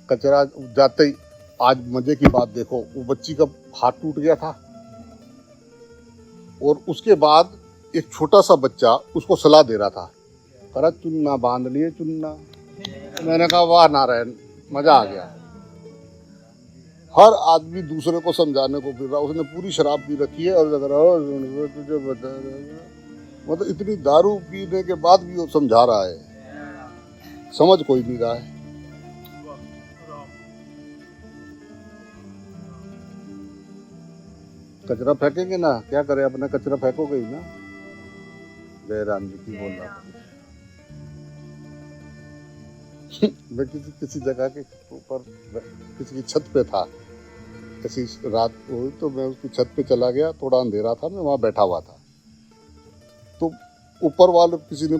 कचरा जाते ही, आज मजे की बात देखो, वो बच्ची का हाथ टूट गया था और उसके बाद एक छोटा सा बच्चा उसको सलाह दे रहा था, करा चुन्ना बांध लिए चुन्ना। मैंने कहा वाह नारायण, मजा आ गया। हर आदमी दूसरे को समझाने को फिर रहा। उसने पूरी शराब पी रखी है और तुझे बता, मतलब इतनी दारू पीने के बाद भी वो समझा रहा है। समझ कोई नहीं रहा है। कचरा फेंकेंगे ना, क्या करें, अपना कचरा फेंकोगे ही ना। जय राम जी की बोलना। मैं किसी जगह के ऊपर किसी की छत पे था, ऐसी रात हुई तो मैं उसकी छत पे चला गया। थोड़ा अंधेरा था, मैं वहां बैठा हुआ था। तो ऊपर वाले किसी ने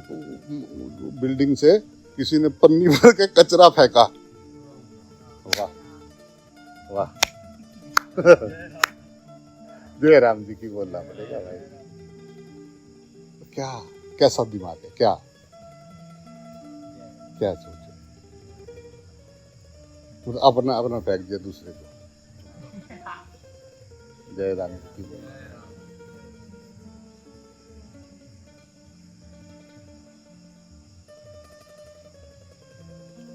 बिल्डिंग से किसी ने पन्नी भर के कचरा फेंका। वाह वाह। जय राम जी की बोलना पड़ेगा भाई। क्या कैसा दिमाग है, क्या क्या सोचे। तो अपना अपना फेंक दिया दूसरे को। जय राम जी की बोलना।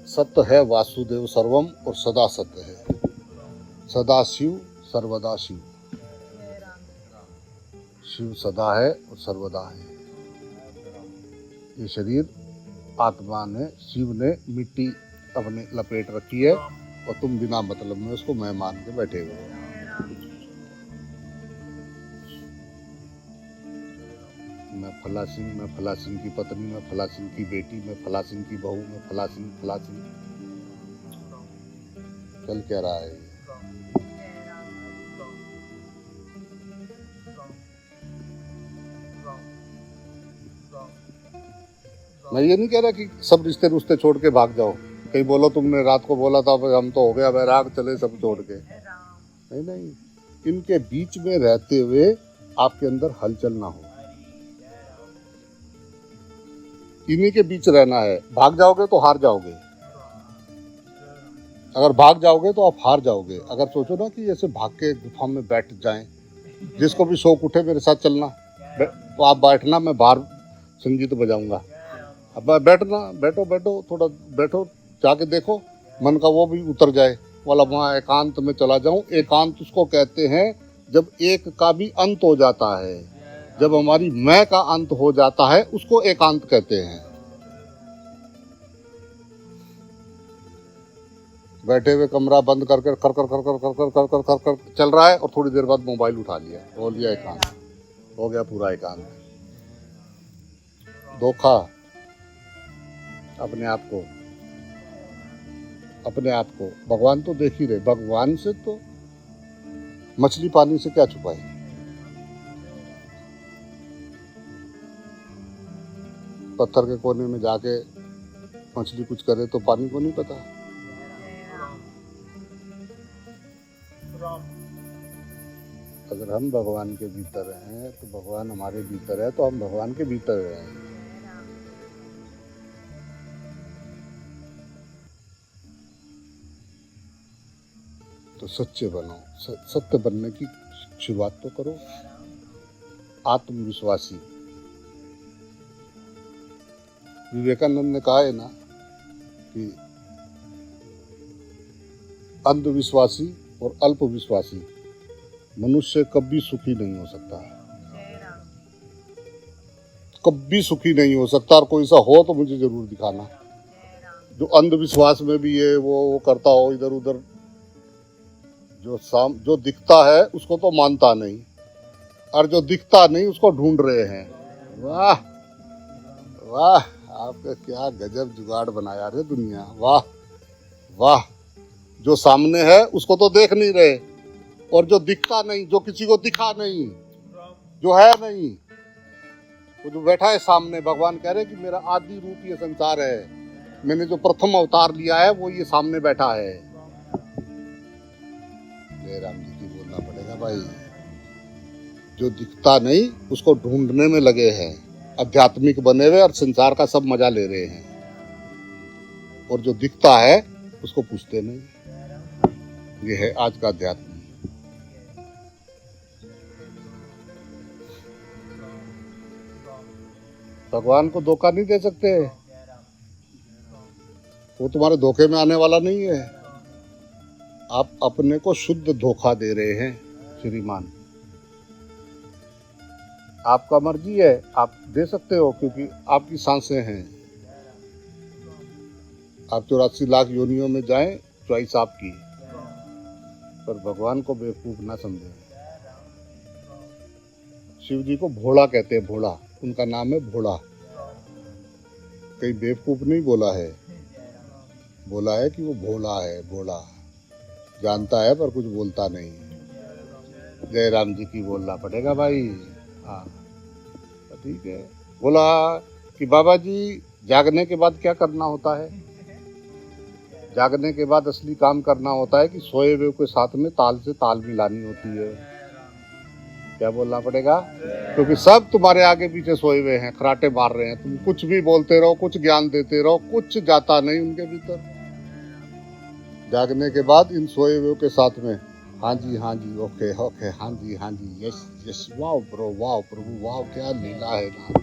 सत्य है वासुदेव सर्वम और सदा सत्य है। सदा शिव सर्वदा शिव। शिव सदा है और सर्वदा है। ये शरीर आत्मा ने, शिव ने मिट्टी अपने लपेट रखी है और तुम बिना मतलब में उसको मैं मान के बैठे हुए हो। मैं फला सिंह, मैं फला सिंह की पत्नी, मैं फला सिंह की बेटी, मैं फला सिंह की बहू, मैं फला सिंह फला सिंह। चल क्या रहा है। मैं ये नहीं कह रहा कि सब रिश्ते रुश्ते छोड़ के भाग जाओ। कहीं बोलो तुमने रात को बोला था हम तो हो गया वैराग, चले सब छोड़ के। नहीं नहीं, इनके बीच में रहते हुए आपके अंदर हलचल ना हो। इन्हीं के बीच रहना है। भाग जाओगे तो हार जाओगे। अगर भाग जाओगे तो आप हार जाओगे। अगर सोचो ना कि ऐसे भाग के गुफा में बैठ जाएं, जिसको भी शौक उठे मेरे साथ चलना, तो आप बैठना, मैं बाहर संगीत बजाऊंगा। अब बैठना, बैठो बैठो, थोड़ा बैठो, जाके देखो मन का वो भी उतर जाए। वाला वहाँ एकांत में चला जाऊं। एकांत उसको कहते हैं जब एक का भी अंत हो जाता है। जब हमारी मैं का अंत हो जाता है उसको एकांत कहते हैं। बैठे हुए कमरा बंद करके कर कर कर कर कर कर कर कर कर कर चल रहा है, और थोड़ी देर बाद मोबाइल उठा लिया, हो लिया एकांत, हो गया पूरा एकांत। धोखा अपने आप को, अपने आप को। भगवान तो देख ही रहे, भगवान से तो मछली पानी से क्या छुपाए। पत्थर के कोने में जाके मछली कुछ करे तो पानी को नहीं पता। अगर हम भगवान के भीतर हैं तो भगवान हमारे भीतर है, तो हम भगवान के भीतर हैं। तो सच्चे बनो, सत्य बनने की शुरुआत तो करो। आत्मविश्वासी, विवेकानंद ने कहा है ना कि अंधविश्वासी और अल्पविश्वासी मनुष्य कभी सुखी नहीं हो सकता, कभी सुखी नहीं हो सकता। और कोई सा हो तो मुझे जरूर दिखाना जो अंधविश्वास में भी है, वो करता हो इधर उधर, जो दिखता है उसको तो मानता नहीं, और जो दिखता नहीं उसको ढूंढ रहे हैं। वाह वाह, आपका क्या गजब जुगाड़ बनाया रे दुनिया, वाह वाह। जो सामने है उसको तो देख नहीं रहे, और जो दिखता नहीं, जो किसी को दिखा नहीं, जो है नहीं, वो जो बैठा है सामने, भगवान कह रहे कि मेरा आदि रूप ये संसार है, मैंने जो प्रथम अवतार लिया है वो ये सामने बैठा है। जय राम जी की बोलना पड़ेगा भाई। जो दिखता नहीं उसको ढूंढने में लगे हैं, आध्यात्मिक बने हुए और संसार का सब मजा ले रहे हैं, और जो दिखता है उसको पूछते नहीं। ये है आज का अध्यात्म। भगवान को धोखा नहीं दे सकते, वो तुम्हारे धोखे में आने वाला नहीं है। आप अपने को शुद्ध धोखा दे रहे हैं श्रीमान। आपका मर्जी है, आप दे सकते हो, क्योंकि आपकी सांसें हैं। आप 84 लाख योनियों में जाएं, चॉइस आपकी, पर भगवान को बेवकूफ ना समझें। शिव जी को भोला कहते हैं, भोला, उनका नाम है भोला। कहीं बेवकूफ नहीं बोला है, बोला है कि वो भोला है, भोला जानता है पर कुछ बोलता नहीं। जय राम जी की बोलना पड़ेगा भाई। हाँ ठीक है। बोला कि बाबा जी जागने के बाद क्या करना होता है? जागने के बाद असली काम करना होता है कि सोए हुए के साथ में ताल से ताल मिलानी होती है। क्या बोलना पड़ेगा? क्योंकि सब तुम्हारे आगे पीछे सोए हुए हैं, खराटे मार रहे हैं। तुम कुछ भी बोलते रहो, कुछ ज्ञान देते रहो, कुछ जाता नहीं उनके भीतर। जागने के बाद इन सोए हुए के साथ में हाँ जी, ओके ओके, हाँ जी, यस यस, वाह ब्रो, वाह प्रभु, वाह क्या लीला है ना,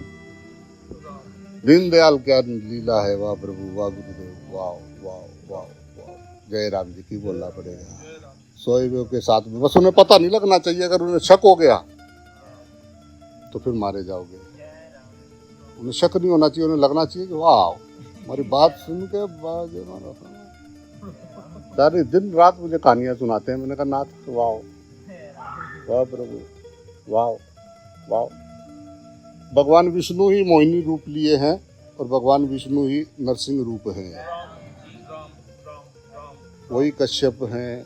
दीनदयाल क्या लीला है, वाह प्रभु, वाह गुरुदेव, वाह वाह वाह वाह। जय राम जी की बोलना पड़ेगा। सोए हुए के साथ में बस उन्हें पता नहीं लगना चाहिए। अगर उन्हें शक हो गया तो फिर मारे जाओगे। उन्हें शक नहीं होना चाहिए, उन्हें लगना चाहिए कि वाह, हमारी बात सुन के सारी दिन रात मुझे कहानियां सुनाते हैं। मैंने कहा नाथ वाह वाह प्रभु, वाह वाह। भगवान विष्णु ही मोहिनी रूप लिए हैं, और भगवान विष्णु ही नरसिंह रूप हैं। वही कश्यप हैं,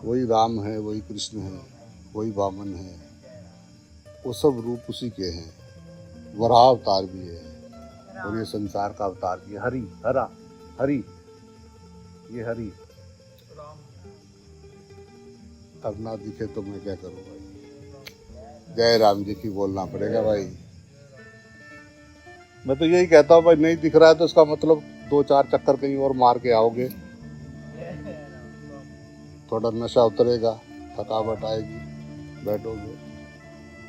वही राम है, वही कृष्ण है, वही वामन है, वो सब रूप उसी के हैं। वराह अवतार भी है, और ये संसार का अवतार भी है। हरि, हरा, हरि, ये हरि। अब ना दिखे तो मैं क्या करूं भाई। जय राम जी की बोलना पड़ेगा भाई। मैं तो यही कहता हूँ भाई, नहीं दिख रहा है तो इसका मतलब 2-4 चक्कर कहीं और मार के आओगे, थोड़ा नशा उतरेगा, थकावट आएगी, बैठोगे।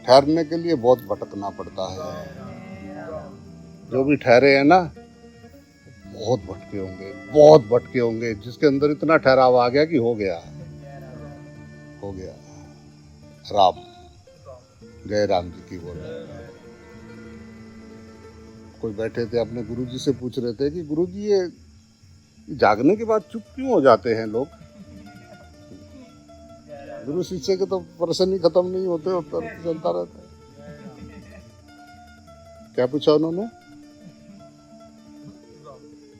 ठहरने के लिए बहुत भटकना पड़ता है। जो भी ठहरे हैं ना, बहुत भटके होंगे, जिसके अंदर इतना ठहराव आ गया कि हो गया राम। जय राम जी की बोल। कोई बैठे थे अपने गुरुजी से पूछ रहे थे कि गुरुजी ये जागने के बाद चुप क्यों हो जाते हैं लोग? गुरु शिष्य के तो प्रश्न ही खत्म नहीं होते, चलता रहता है। क्या पूछा उन्होंने?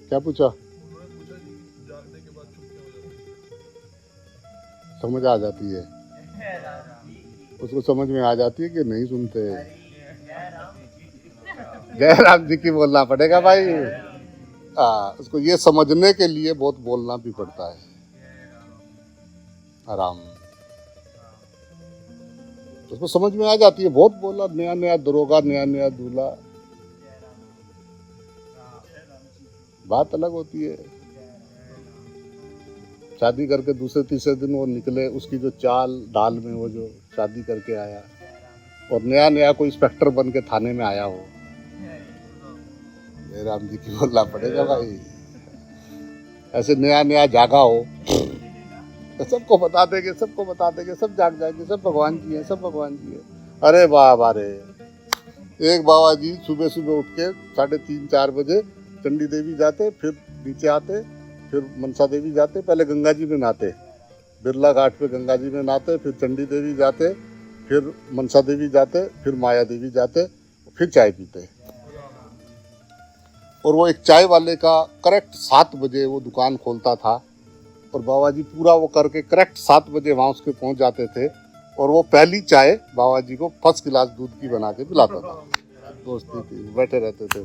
क्या पूछा? उन्होंने पूछा कि जागने के बाद चुप क्यों हो जाते? समझ आ जाती है उसको, समझ में आ जाती है कि नहीं सुनते। जय राम जी की बोलना पड़ेगा भाई। उसको ये समझने के लिए बहुत बोलना भी पड़ता है। आराम उसको समझ में आ जाती है। बहुत बोला, नया नया दरोगा, नया नया दूल्हा, बात अलग होती है। शादी करके दूसरे तीसरे दिन वो निकले, उसकी जो चाल डाल में वो जो शादी करके आया, और नया नया कोई इंस्पेक्टर बन के थाने में आया हो। जय राम जी की बोलना पड़ेगा भाई। ऐसे नया नया जागा हो तो सबको बता देंगे, सबको बता देंगे, सब जाग जाएंगे, सब भगवान जी हैं, सब भगवान जी हैं। अरे बाबा रे, एक बाबा जी सुबह सुबह उठ के 3:30-4 बजे चंडी देवी जाते, फिर नीचे आते, फिर मनसा देवी जाते, पहले गंगा जी में नहाते, बिरला घाट पे गंगा जी में नहाते, फिर चंडी देवी जाते, फिर मनसा देवी जाते, फिर माया देवी जाते, फिर चाय पीते। और वो एक चाय वाले का करेक्ट 7 बजे वो दुकान खोलता था, और बाबा जी पूरा वो करके करेक्ट 7 बजे वहाँ उसके पहुँच जाते थे, और वो पहली चाय बाबा जी को फर्स्ट गिलास दूध की बना के पिलाता था। दोस्ती थी, बैठे रहते थे।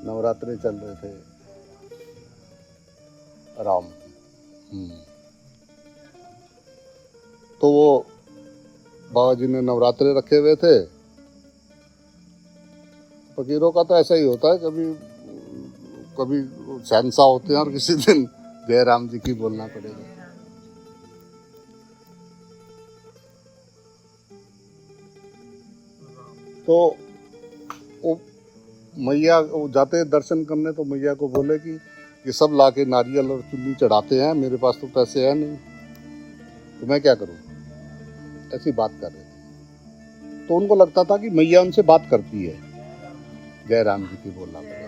नवरात्रे चल रहे थे, आराम। तो वो बाबा जी ने नवरात्रे रखे हुए थे। फकीरों का तो ऐसा ही होता है, कभी कभी शहंशाह होते हैं और किसी दिन जय राम जी की बोलना पड़ेगा। तो वो मैया वो जाते दर्शन करने, तो मैया को बोले कि ये सब लाके नारियल और चुन्नी चढ़ाते हैं, मेरे पास तो पैसे हैं नहीं, तो मैं क्या करूं? ऐसी बात कर रहे थे। तो उनको लगता था कि मैया उनसे बात करती है। जय राम जी की बोलना पड़ेगा।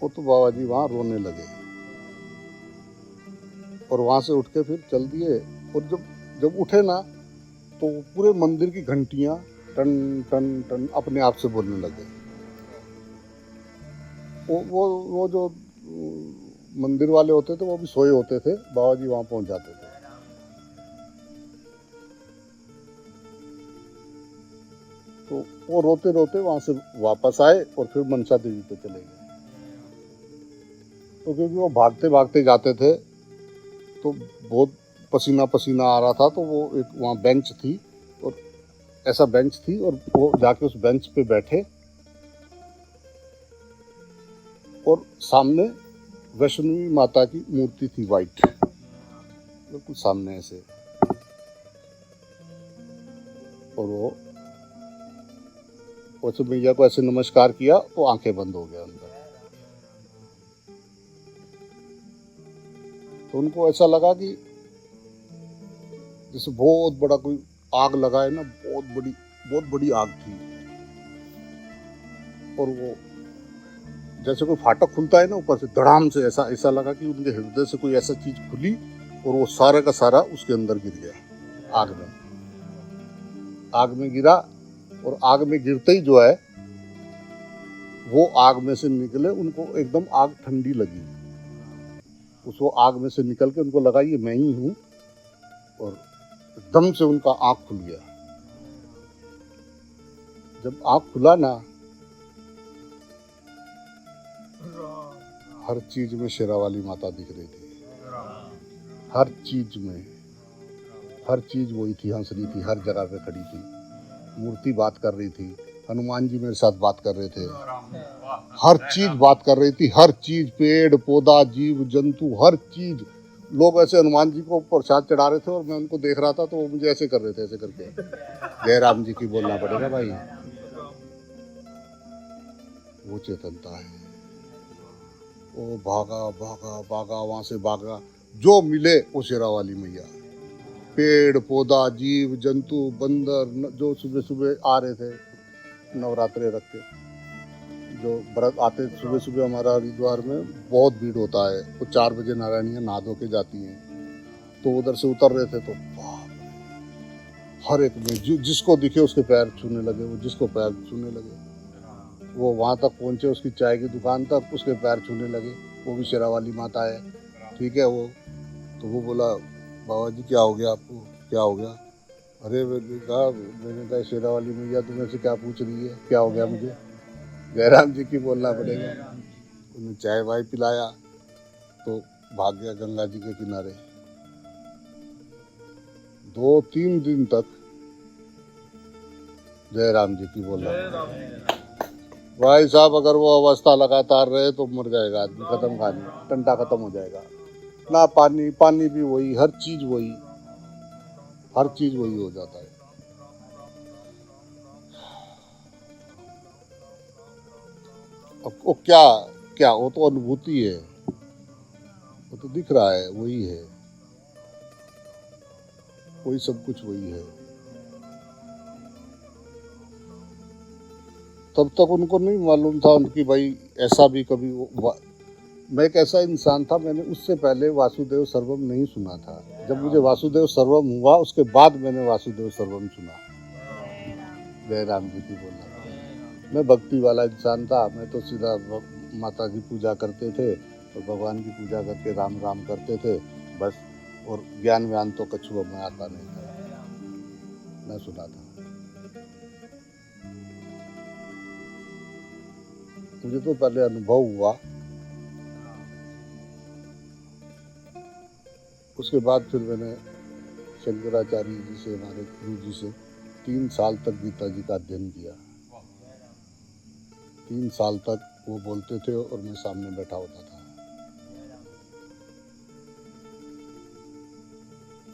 वो तो बाबा जी वहां रोने लगे, और वहां से उठ के फिर चल दिए। और जब उठे ना, तो पूरे मंदिर की घंटियां टन टन टन अपने आप से बोलने लगे। वो जो मंदिर वाले होते थे वो भी सोए होते थे, बाबा जी वहां पहुंच जाते थे। तो वो रोते रोते वहां से वापस आए और फिर मनसा देवी पे चले गए। तो क्योंकि वो भागते भागते जाते थे, तो बहुत पसीना पसीना आ रहा था, तो वो एक वहाँ बेंच थी, और ऐसा बेंच थी, और वो जाके उस बेंच पे बैठे, और सामने वैष्णवी माता की मूर्ति थी, वाइट, बिल्कुल सामने ऐसे। और वो मैया को ऐसे नमस्कार किया, तो आंखें बंद हो गया उनका। तो उनको ऐसा लगा कि जैसे बहुत बड़ा कोई आग लगा है ना, बहुत बड़ी आग थी। और वो जैसे कोई फाटक खुलता है ना ऊपर से, धड़ाम से, ऐसा लगा कि उनके हृदय से कोई ऐसा चीज खुली, और वो सारा का सारा उसके अंदर गिर गया, आग में गिरा। और आग में गिरते ही जो है, वो आग में से निकले, उनको एकदम आग ठंडी लगी। वो आग में से निकल के उनको लगा ये मैं ही हूं, और एकदम से उनका आंख खुल गया। जब आंख खुला ना, हर चीज में शेरावाली माता दिख रही थी, हर चीज वही थी, हंस रही थी, हर जगह पे खड़ी थी। मूर्ति बात कर रही थी, हनुमान जी मेरे साथ बात कर रहे थे, हर चीज बात कर रही थी, हर चीज, पेड़ पौधा, जीव जंतु, हर चीज। लोग ऐसे हनुमान जी को प्रसाद चढ़ा रहे थे, और मैं उनको देख रहा था, तो वो मुझे ऐसे कर रहे थे, ऐसे करके। जय राम जी की बोलना पड़ेगा भाई। वो चेतनता है। वो भागा भागा भागा, वहां से भागा, जो मिले वो शेरावाली मैया, पेड़ पौधा, जीव जंतु, बंदर जो सुबह सुबह आ रहे थे, नवरात्रे रख के जो व्रत आते सुबह सुबह हमारा हरिद्वार में बहुत भीड़ होता है। वो 4 बजे नारायणियाँ नहा धो के जाती हैं, तो उधर से उतर रहे थे तो बाप रे, हर एक में जिसको दिखे उसके पैर छूने लगे, वो जिसको पैर छूने लगे। वो वहाँ तक पहुँचे, उसकी चाय की दुकान तक, उसके पैर छूने लगे। वो भी शेरा वाली माता है, ठीक है। वो तो वो बोला, बाबा जी क्या हो गया आपको, क्या हो गया? अरे मैंने कहा शेरा वाली मैया तुम्हें से क्या पूछ रही है, क्या हो गया मुझे? जयराम जी की बोलना पड़ेगा। उन्हें चाय वाय पिलाया तो भाग गया गंगा जी के किनारे। 2-3 दिन तक जयराम जी की बोलना पड़ेगा। भाई साहब अगर वो अवस्था लगातार रहे तो मर जाएगा आदमी, खत्म कहानी, टंटा खत्म हो जाएगा। ना पानी, पानी भी वही, हर चीज वही, हर चीज वही हो जाता है। अब वो क्या क्या, वो तो अनुभूति है, वो तो दिख रहा है, वही है, वही सब कुछ वही है। तब तक उनको नहीं मालूम था कि भाई ऐसा भी कभी मैं एक ऐसा इंसान था, मैंने उससे पहले वासुदेव सर्वम नहीं सुना था। जब मुझे वासुदेव सर्वम हुआ उसके बाद मैंने वासुदेव सर्वम सुना। जयराम जी की बोलना। मैं भक्ति वाला इंसान था, मैं तो सीधा माता की पूजा करते थे और भगवान की पूजा करके राम राम करते थे बस। और ज्ञान व्यान तो कछुआ में आता नहीं था, मैं सुना था। मुझे तो पहले अनुभव हुआ, उसके बाद फिर मैंने शंकराचार्य जी से, हमारे गुरु जी से 3 साल तक गीता जी का अध्ययन किया। 3 साल तक वो बोलते थे और मैं सामने बैठा होता था।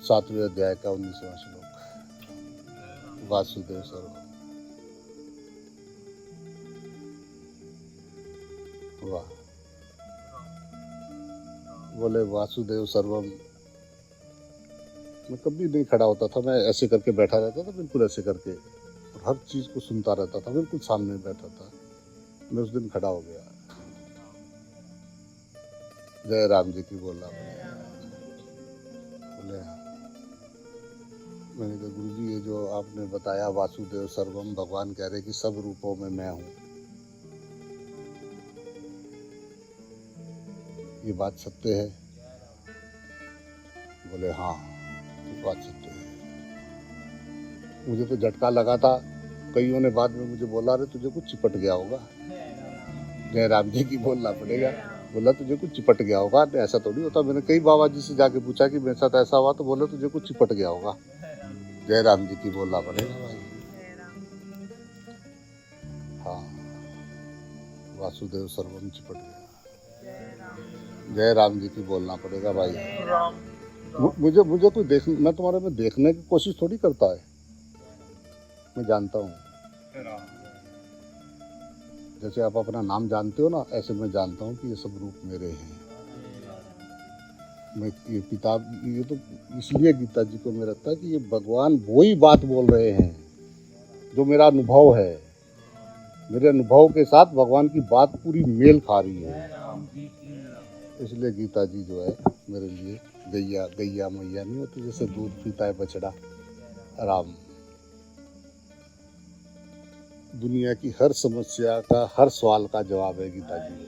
7वें अध्याय का 19वां श्लोक, वासुदेव सर्वम। वाह, बोले वासुदेव सर्वम। मैं कभी नहीं खड़ा होता था, मैं ऐसे करके बैठा रहता था, बिल्कुल ऐसे करके, और हर चीज को सुनता रहता था, बिल्कुल सामने बैठा था। मैं उस दिन खड़ा हो गया। जयराम जी की बोला बोले। मैंने कहा गुरु जी ये जो आपने बताया वासुदेव सर्वम, भगवान कह रहे कि सब रूपों में मैं हूँ, ये बात सत्य है? बोले हाँ ये बात सत्य है। मुझे तो झटका लगा था, कईयों ने बाद में मुझे बोला अरे तुझे कुछ चिपट गया होगा। जयराम जी की बोलना पड़ेगा, बोला तुझे कुछ चिपट गया होगा। ऐसा थोड़ी होता। मैंने कई बाबा जी से जाके पूछा कि मेरे साथ ऐसा हुआ, तो बोला तुझे कुछ चिपट गया होगा। जयराम जी की बोलना पड़ेगा भाई। हाँ, वासुदेव सर्वम चिपट गया। जयराम जी की बोलना पड़ेगा भाई। मुझे मुझे कोई देख, मैं तुम्हारे में देखने की कोशिश थोड़ी करता है, मैं जानता हूँ। जैसे आप अपना नाम जानते हो ना, ऐसे मैं जानता हूँ कि ये सब रूप मेरे हैं। मैं ये किताब, ये तो इसलिए गीता जी को मैं रखता है कि ये भगवान वही बात बोल रहे हैं जो मेरा अनुभव है। मेरे अनुभव के साथ भगवान की बात पूरी मेल खा रही है। इसलिए गीता जी जो है मेरे लिए गैया मैया नहीं होती, जैसे दूध पीता है बछड़ा, राम। दुनिया की हर समस्या का, हर सवाल का जवाब है गीता जी में।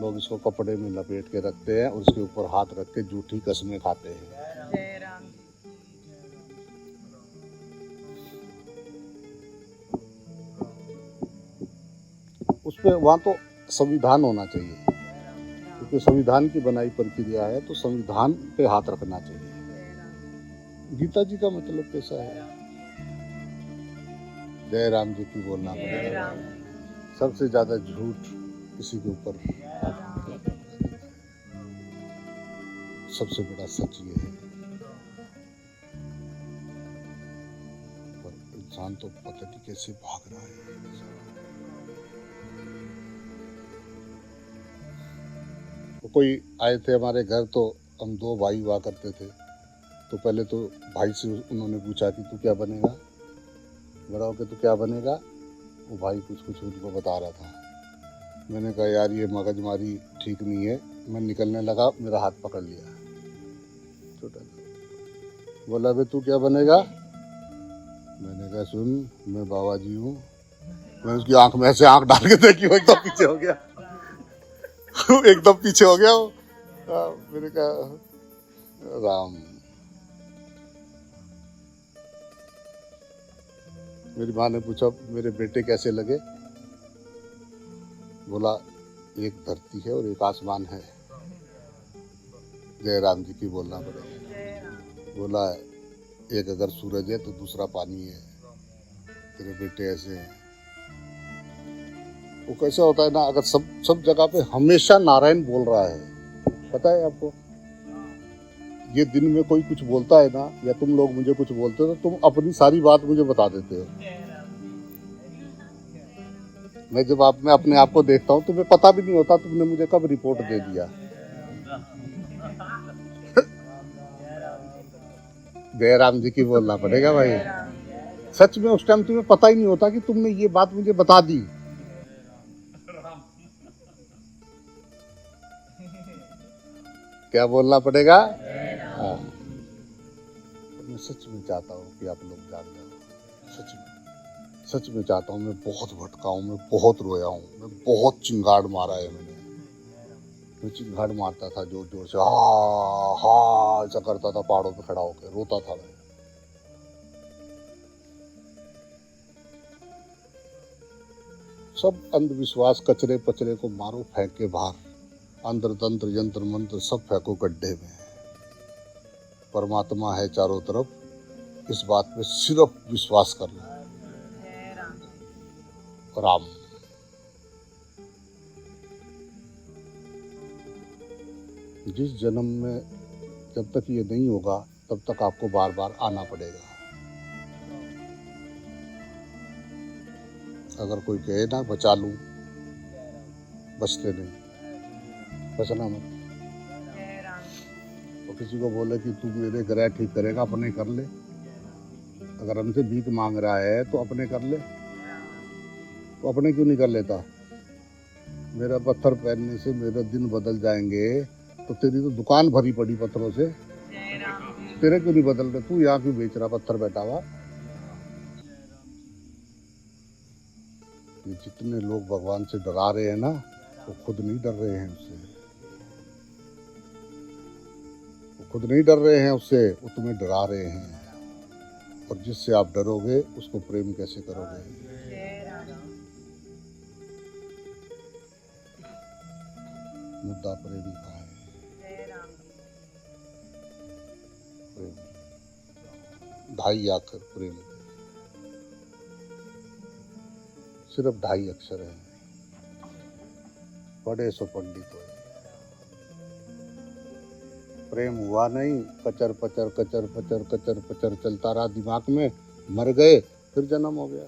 लोग इसको कपड़े में लपेट के रखते हैं और उसके ऊपर हाथ रख के झूठी कसमें खाते हैं। उस पर वहाँ तो संविधान होना चाहिए, क्योंकि संविधान की बनाई प्रक्रिया है, तो संविधान पे हाथ रखना चाहिए। गीता जी का मतलब कैसा है? जयराम जी की बोलना पड़ेगा। सबसे ज्यादा झूठ किसी के ऊपर, सबसे बड़ा सच ये है। पर इंसान तो पता नहीं कैसे भाग रहा है। तो कोई आए थे हमारे घर, तो हम 2 भाई हुआ करते थे। तो पहले तो भाई से उन्होंने पूछा कि तू क्या बनेगा? बड़ा होके तो क्या बनेगा? वो भाई कुछ कुछ उनको बता रहा था। मैंने कहा यार ये मगजमारी ठीक नहीं है। मैं निकलने लगा, मेरा हाथ पकड़ लिया छोटा सा। बोला बे तू क्या बनेगा? मैंने कहा सुन, मैं बाबा जी हूँ। मैं उसकी आंख में ऐसे आंख डाल के देखी, वो एकदम पीछे हो गया। एकदम पीछे हो गया वो। मैंने कहा राम। मेरी माँ ने पूछा मेरे बेटे कैसे लगे? बोला एक धरती है और एक आसमान है। जय राम जी की बोलना पड़ेगा। बोला एक अगर सूरज है तो दूसरा पानी है। तेरे बेटे ऐसे हैं। वो कैसा होता है ना, अगर सब जगह पे हमेशा नारायण बोल रहा है, पता है आपको? ये दिन में कोई कुछ बोलता है ना, या तुम लोग मुझे कुछ बोलते हो तो तुम अपनी सारी बात मुझे बता देते हो। मैं जब अपने आप को देखता हूँ तुम्हें पता भी नहीं होता तुमने मुझे कब रिपोर्ट दे दिया। जय राम जी की बोलना पड़ेगा भाई। सच में उस टाइम तुम्हें पता ही नहीं होता कि तुमने ये बात मुझे बता दी। क्या बोलना पड़ेगा? हाँ। मैं सच में चाहता हूँ कि आप लोग जान जाओ। सच में चाहता हूँ। मैं बहुत भटका हूँ, मैं बहुत रोया हूँ, मैं बहुत चिंगाड़ मारा है मैंने। मैं चिंगाड़ मारता था जोर जोर से, हा हा ऐसा करता था, पहाड़ों पे खड़ा होकर रोता था मैं। सब अंधविश्वास कचरे पचरे को मारो, फेंक के बाहर। अंतर तंत्र यंत्र मंत्र सब फेंको गड्ढे में। परमात्मा है चारों तरफ, इस बात पे सिर्फ विश्वास करना। राम। जिस जन्म में जब तक ये नहीं होगा तब तक आपको बार बार आना पड़ेगा। अगर कोई कहे ना बचा लूं, बचते नहीं, बचना मत। तो किसी को बोले कि तू मेरे ग्रह ठीक करेगा, अपने कर ले। अगर हमसे भीख मांग रहा है तो अपने कर ले, तो अपने क्यों नहीं कर लेता? मेरा पत्थर पहनने से मेरे दिन बदल जाएंगे तो तेरी तो दुकान भरी पड़ी पत्थरों से, तेरे क्यों नहीं बदल रहे? तू यहाँ क्यों बेच रहा पत्थर बैठा हुआ? ये जितने लोग भगवान से डरा रहे हैं ना, वो खुद नहीं डर रहे हैं उससे। वो खुद नहीं डर रहे हैं उससे, वो तुम्हें डरा रहे हैं। और जिससे आप डरोगे उसको प्रेम कैसे करोगे? मुद्दा प्रेम का है। प्रेम 2.5 अक्षर प्रेम, सिर्फ 2.5 अक्षर है। पढ़े सो पंडित हो। प्रेम हुआ नहीं, कचर पचर कचर पचर कचर पचर चलता रहा दिमाग में, मर गए, फिर जन्म हो गया।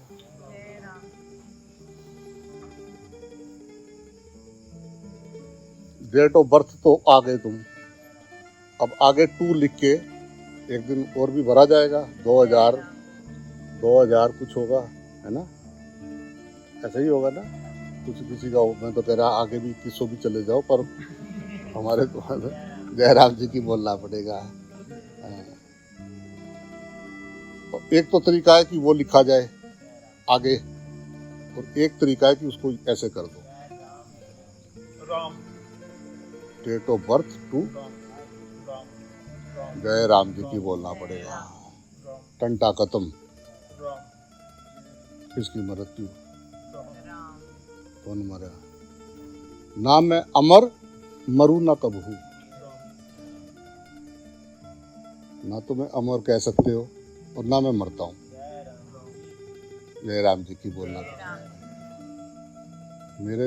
डेट ऑफ बर्थ तो आ गए तुम, अब आगे 2 लिख के एक दिन और भी भरा जाएगा। 2000 कुछ होगा, है ना? ऐसा ही होगा ना कुछ किसी का। मैं तो कह रहा आगे भी 2100 भी चले जाओ, पर हमारे तो जयराम जी की बोलना पड़ेगा। एक तो तरीका है कि वो लिखा जाए आगे, और एक तरीका है कि उसको ऐसे कर दो, Ram date of birth to Jai Ram जी की बोलना पड़ेगा। टंटा खत्म, किसकी मृत्यु? कौन मरा? ना मैं अमर मरू ना कबहू। ना तो मैं अमर कह सकते हो और ना मैं मरता हूँ। जय राम जी की बोलना पड़ेगा।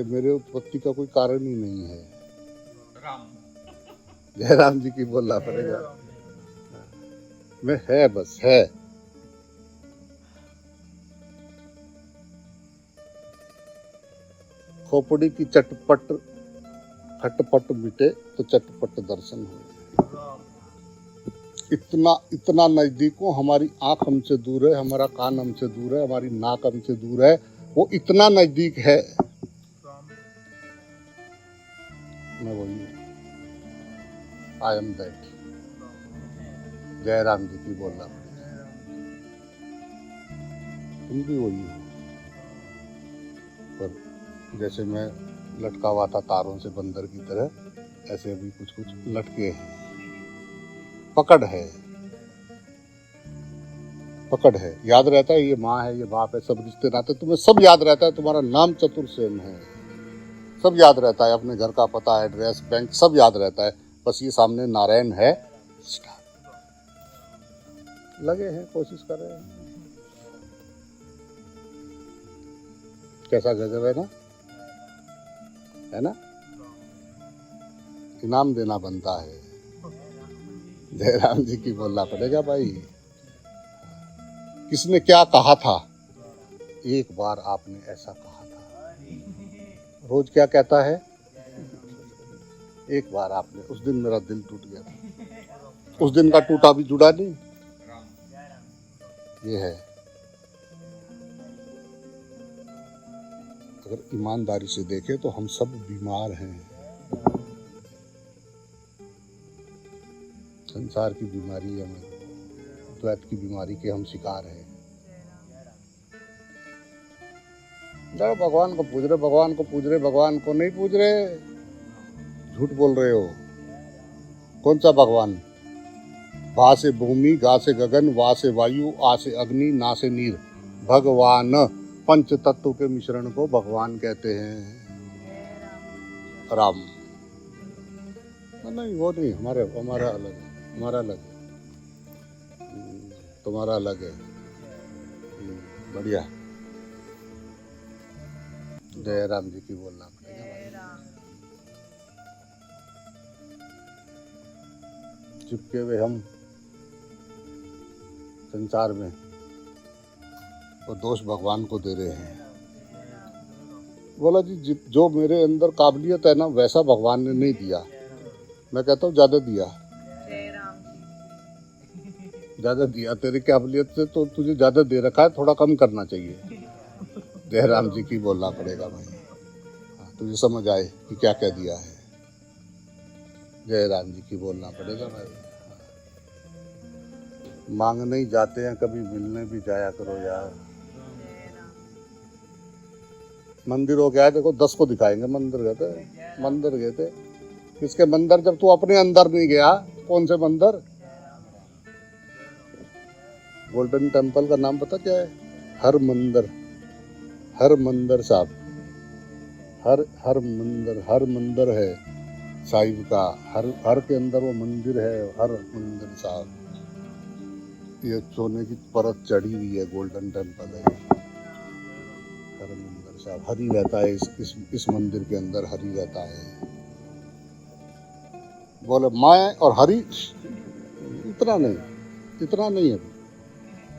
मेरे उत्पत्ति का कोई कारण ही नहीं है। जय राम जी की बोलना पड़ेगा। मैं है, बस है। खोपड़ी की चटपट खटपट मिटे तो चटपट दर्शन हो। इतना इतना नजदीक हो, हमारी आंख हमसे दूर है, हमारा कान हमसे दूर है, हमारी नाक हमसे दूर है, वो इतना नजदीक है। मैं वही हूँ, आई एम दैट। जय राम जी की बोलना, तुम भी वही हो। पर जैसे मैं लटका हुआ था तारों से बंदर की तरह, ऐसे अभी कुछ कुछ लटके हैं। पकड़ है, पकड़ है, याद रहता है, ये माँ है, ये बाप है, सब रिश्ते नाते तुम्हें सब याद रहता है। तुम्हारा नाम चतुर्सेन है, सब याद रहता है, अपने घर का पता, एड्रेस, बैंक, सब याद रहता है। बस ये सामने नारायण है। लगे हैं, कोशिश कर रहे हैं। कैसा गजब है ना, है ना? इनाम देना बनता है। जयराम जी की बोलना पड़ेगा भाई। किसने क्या कहा था? एक बार आपने ऐसा कहा था। रोज क्या कहता है? एक बार आपने, उस दिन मेरा दिल टूट गया था। उस दिन का टूटा भी जुड़ा नहीं। ये है, अगर ईमानदारी से देखें तो हम सब बीमार हैं। संसार की बीमारी है, द्वैत की बीमारी के हम शिकार हैं। भगवान को पूज रहे, भगवान को पूज रहे, भगवान को नहीं पूज रहे, झूठ बोल रहे हो। कौन सा भगवान? भा से भूमि, गा से गगन, वा से वायु, आ से अग्नि, ना से नीर, भगवान, पंच तत्व के मिश्रण को भगवान कहते हैं। राम नहीं, वो नहीं, हमारा अलग है, हमारा अलग है, तुम्हारा अलग है। बढ़िया। जय राम जी की बोलना पड़ेगा। चिपके हुए हम संसार में, वो दोष भगवान को दे रहे हैं। बोला जी, जो मेरे अंदर काबिलियत है ना, वैसा भगवान ने नहीं दिया। मैं कहता हूँ ज्यादा दिया, ज्यादा दिया। तेरी काबिलियत से तो तुझे ज्यादा दे रखा है, थोड़ा कम करना चाहिए। जय राम जी की बोलना पड़ेगा भाई। तुझे समझ आए कि क्या क्या दिया है। जय राम जी की बोलना पड़ेगा भाई। मांगने ही जाते हैं, कभी मिलने भी जाया करो यार। मंदिर हो गया, देखो 10 को दिखाएंगे मंदिर गए थे, मंदिर गए थे। किसके मंदिर? जब तू अपने अंदर नहीं गया। कौन से मंदिर? गोल्डन टेम्पल का नाम पता क्या है? हर मंदिर, हर मंदिर साहब, हर मंदिर है साहिब का। हर के अंदर वो मंदिर है, हर मंदिर साहब। ये सोने की परत चढ़ी हुई है, गोल्डन टेम्पल है। हर मंदिर साहब, हरि रहता है इस मंदिर के अंदर, हरि रहता है। बोले मैं और हरि, इतना नहीं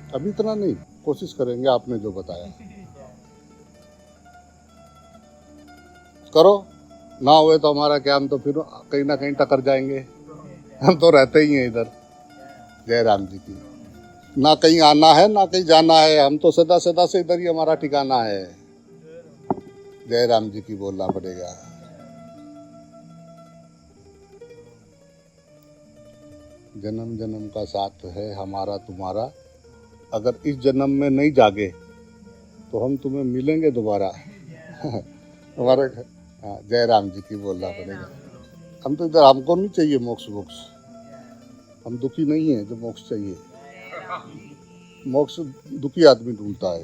अभी इतना नहीं। कोशिश करेंगे, आपने जो बताया करो। ना हुए तो हमारा क्या, हम तो फिर कहीं ना कहीं टकर जाएंगे। हम तो रहते ही हैं इधर। जय राम जी की। ना कहीं आना है, ना कहीं जाना है, हम तो सदा सदा से इधर ही हमारा ठिकाना है। जय राम जी की बोलना पड़ेगा। जन्म जन्म का साथ है हमारा तुम्हारा। अगर इस जन्म में नहीं जागे तो हम तुम्हें मिलेंगे दोबारा। हमारे, जय राम जी की बोलना पड़ेगा। हम तो इधर, हमको नहीं चाहिए मोक्ष वोक्ष। हम दुखी नहीं है जो मोक्ष चाहिए। मोक्ष दुखी आदमी ढूंढता है।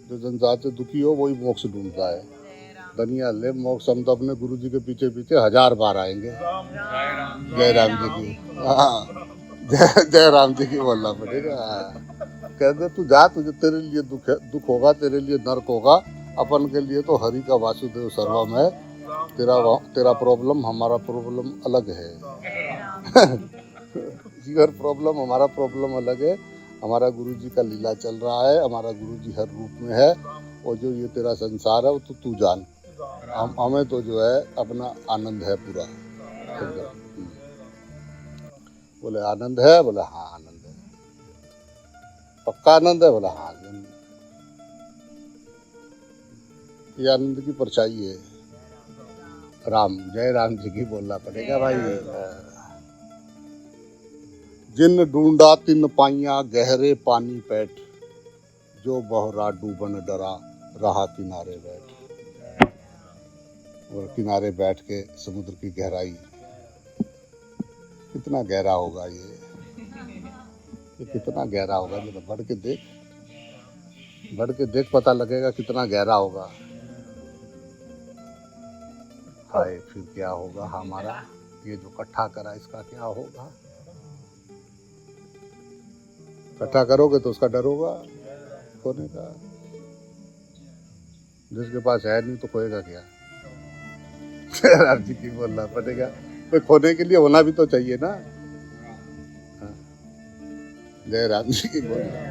जो संसार से दुखी हो वही मोक्ष ढूंढता है। दुनिया ले मोक्ष, हम तो अपने गुरु जी के पीछे पीछे 1000 बार आएंगे। जय राम जी की। हाँ, जय राम जी की बोलना पड़ेगा। कहते तू जा, तुझे तेरे लिए दुख होगा, तेरे लिए नर्क होगा। अपन के लिए तो हरि का वासुदेव सर्वम है। तेरा प्रॉब्लम, हमारा प्रॉब्लम अलग है। योर प्रॉब्लम, हमारा प्रॉब्लम अलग है। हमारा गुरु जी का लीला चल रहा है, हमारा गुरु जी हर रूप में है। और जो ये तेरा संसार है वो तो तू जान। हमें तो जो है अपना आनंद है पूरा। बोले आनंद है? बोले हाँ आनंद है। पक्का आनंद है? बोला हाँ आनंद। ये आनंद की परछाई है। राम, जय राम जी की बोलना पड़ेगा भाई। जिन ढूंढा तिन पाइया गहरे पानी पैठ, जो बहरा डूबन डरा रहा किनारे बैठ। और किनारे बैठ के समुद्र की गहराई, कितना गहरा होगा ये कितना गहरा होगा। जरा बढ़ के देख, बढ़ के देख, पता लगेगा कितना गहरा होगा। हाय फिर क्या होगा हमारा, ये जो इकट्ठा करा इसका क्या होगा। इकट्ठा करोगे तो उसका डर होगा खोने का। जिसके पास है नहीं तो खोएगा क्या। राम जी की बोलना पड़ेगा। तो खोने के लिए होना भी तो चाहिए ना। हाँ। जय राम जी की बोलना।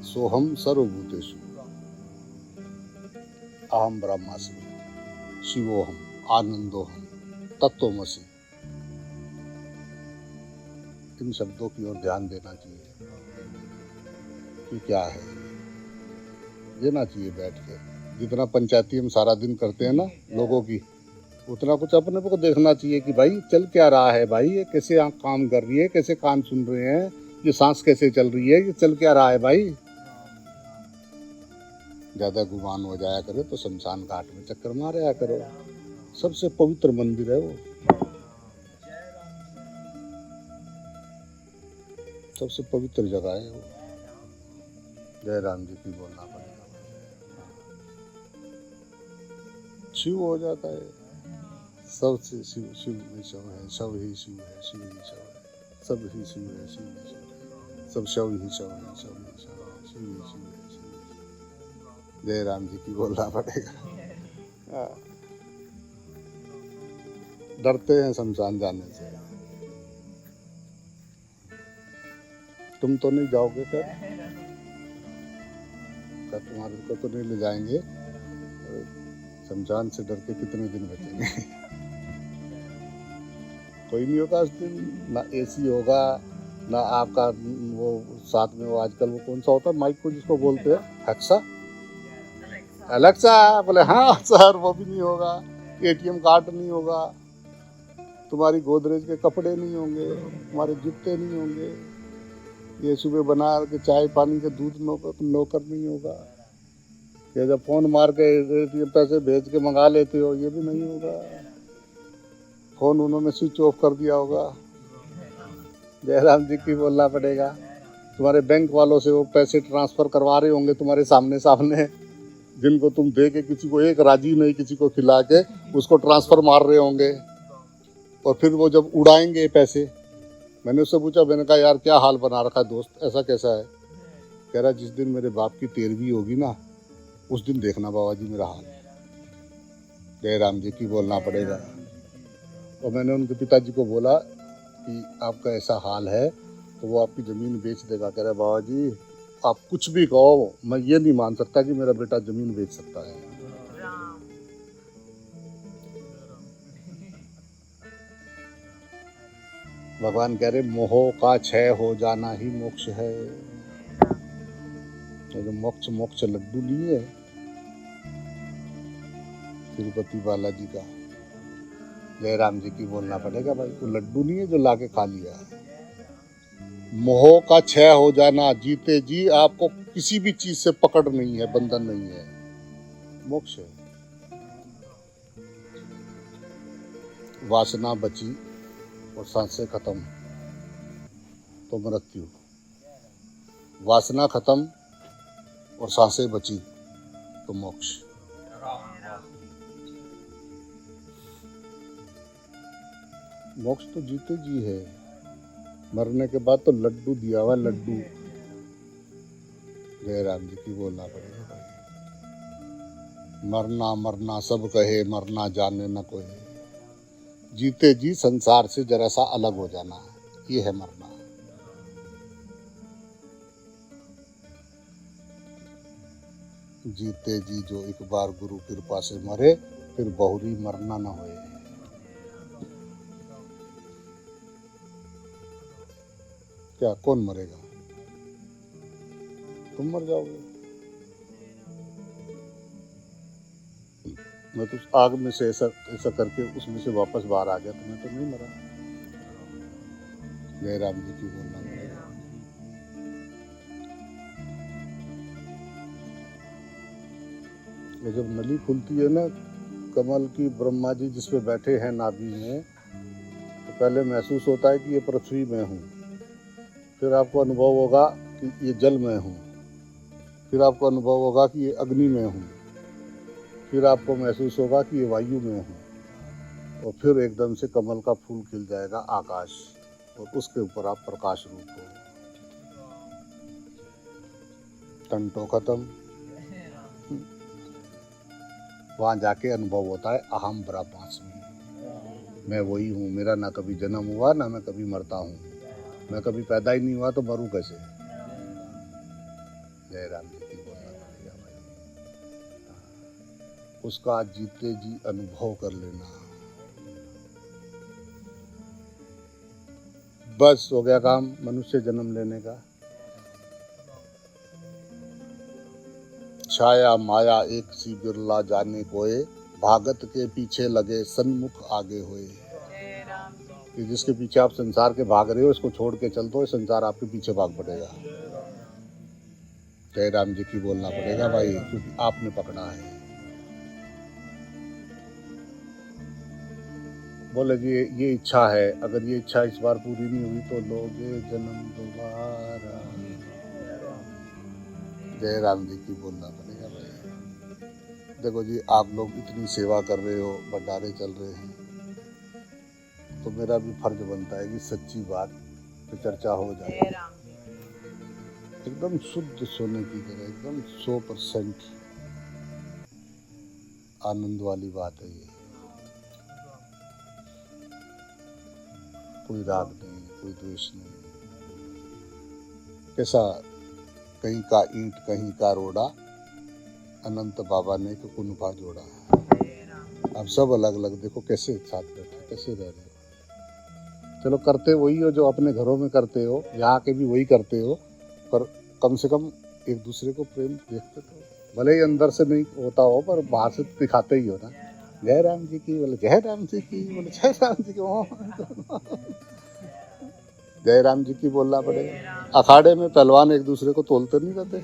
सोहम सर्वभूतेषु अहम ब्रह्मास्मि शिवोहम आनंदोहम तत्वमसि। इन शब्दों की ओर ध्यान देना चाहिए कि क्या है, देना चाहिए बैठ के। जितना पंचायती हम सारा दिन करते हैं ना लोगों की, उतना कुछ अपने को देखना चाहिए कि भाई चल क्या रहा है, भाई ये कैसे आँख काम कर रही है, कैसे कान सुन रहे हैं, ये सांस कैसे चल रही है, ये चल क्या रहा है भाई। ज्यादा गुमान हो जाया करो तो शमशान घाट में चक्कर मारा करो। सबसे पवित्र मंदिर है वो, सबसे पवित्र जगह है वो। जय राम जी की बोलना पड़ेगा। शिव हो जाता है, सबसे शिव, शिव में शव है, शव ही शिव है, शिव ही शव है, सब ही शिव है, शिव ही शव है, सब शव ही शव है, शव ही शव है, शिव ही शिव है, शिव ही। जय राम जी की बोलना पड़ेगा। डरते हैं शमशान जाने से। तुम तो नहीं जाओगे क्या तुम्हारे को तो नहीं ले जाएंगे। शमशान से डर के कितने दिन बचेंगे। कोई नहीं होगा उस दिन, ना एसी होगा, ना आपका वो साथ में वो आजकल वो कौन सा होता है माइक को जिसको बोलते हैं, हेक्सा, एलेक्सा। बोले हाँ सर, वो भी नहीं होगा। एटीएम कार्ड नहीं होगा, तुम्हारी गोदरेज के कपड़े नहीं होंगे, तुम्हारे जूते नहीं होंगे, ये सुबह बना के चाय पानी के दूध नौकर नहीं होगा, ये जब फोन मार के एटीएम पैसे भेज के मंगा लेते हो ये भी नहीं होगा। फोन उन्होंने स्विच ऑफ कर दिया होगा। जयराम जी की बोलना पड़ेगा। तुम्हारे बैंक वालों से वो पैसे ट्रांसफर करवा रहे होंगे तुम्हारे सामने सामने, जिनको तुम दे के किसी को एक राजी नहीं किसी को खिला के उसको ट्रांसफर मार रहे होंगे। और फिर वो जब उड़ाएंगे पैसे, मैंने उससे पूछा, मैंने कहा यार क्या हाल बना रखा है दोस्त, ऐसा कैसा है। कह रहा जिस दिन मेरे बाप की 13वीं होगी ना उस दिन देखना बाबा जी मेरा हाल। जय राम जी की बोलना पड़ेगा। और मैंने उनके पिताजी को बोला कि आपका ऐसा हाल है तो वो आपकी ज़मीन बेच देगा। कह रहा बाबा जी आप कुछ भी कहो, मैं ये नहीं मान सकता कि मेरा बेटा ज़मीन बेच सकता है। भगवान कह रहे मोह का क्षय हो जाना ही मोक्ष है। तो मोक्ष मोक्ष लड्डू नहीं है तिरुपति बालाजी का। जय राम जी की बोलना पड़ेगा भाई। वो लड्डू नहीं है जो लाके खा लिया। मोह का क्षय हो जाना, जीते जी आपको किसी भी चीज से पकड़ नहीं है, बंधन नहीं है, मोक्ष है। वासना बची और सांसें खत्म तो मृत्यु, वासना खत्म और सांसें बची तो मोक्ष। मोक्ष तो जीते जी है, मरने के बाद तो लड्डू दिया हुआ लड्डू। जय राम जी की बोलना पड़ेगा भाई। मरना मरना सब कहे, मरना जाने न कोई, जीते जी संसार से जरा सा अलग हो जाना, ये है मरना। जीते जी जो एक बार गुरु कृपा से मरे, फिर बहुरी मरना न होए। क्या कौन मरेगा? तुम मर जाओगे। मैं तो उस आग में से ऐसा ऐसा करके उसमें से वापस बाहर आ गया, तो मैं तो नहीं मरा। जय राम जी की बोलना पड़ेगा। ये जब नली खुलती है ना कमल की, ब्रह्मा जी जिस पे बैठे हैं नाभि में, तो पहले महसूस होता है कि ये पृथ्वी में हूँ, फिर आपको अनुभव होगा कि ये जल में हूँ, फिर आपको अनुभव होगा कि ये अग्नि में हूँ, फिर आपको महसूस होगा कि ये वायु में हूँ, और फिर एकदम से कमल का फूल खिल जाएगा आकाश, और उसके ऊपर आप प्रकाश रूप हो। टंटो खत्म। वहाँ जाके अनुभव होता है अहम ब्रह्मास्मि, मैं वही हूँ। मेरा ना कभी जन्म हुआ, ना मैं कभी मरता हूँ। मैं कभी पैदा ही नहीं हुआ तो मरूँ कैसे? जय राम जी की बोलना पड़ेगा भाई। उसका जीते जी अनुभव कर लेना, बस हो गया काम मनुष्य जन्म लेने का। छाया माया एक सी बिरला जाने कोए, भागत के पीछे लगे सन्मुख आगे होए। कि जिसके पीछे आप संसार के भाग रहे हो, इसको छोड़ के चल दो, संसार आपके पीछे भाग पड़ेगा। जय राम जी की बोलना पड़ेगा भाई, क्योंकि आपने पकड़ा है। बोले जी ये इच्छा है, अगर ये इच्छा इस बार पूरी नहीं हुई तो लोगे जन्म दोबारा। जय राम जी की बोलना पड़ेगा भाई। देखो जी, आप लोग इतनी सेवा कर रहे हो, भंडारे चल रहे हैं, तो मेरा भी फर्ज बनता है कि सच्ची बात पे चर्चा हो जाए, एकदम शुद्ध सोने की तरह, एकदम 100% आनंद वाली बात है ये। कोई राग नहीं, कोई द्वेष नहीं। कैसा कहीं का ईंट कहीं का रोड़ा, अनंत बाबा ने एक कुनफा जोड़ा। आप सब अलग अलग देखो कैसे साथ बैठे, कैसे रह रहे हो। चलो करते वही हो जो अपने घरों में करते हो, यहाँ के भी वही करते हो, पर कम से कम एक दूसरे को प्रेम देखते तो, भले ही अंदर से नहीं होता हो पर बाहर से दिखाते ही हो ना। जय राम जी की बोले, जय राम जी की बोले, जय राम जी की। जय राम जी की बोलना पड़ेगा। अखाड़े में पहलवान एक दूसरे को तोलते नहीं रहते,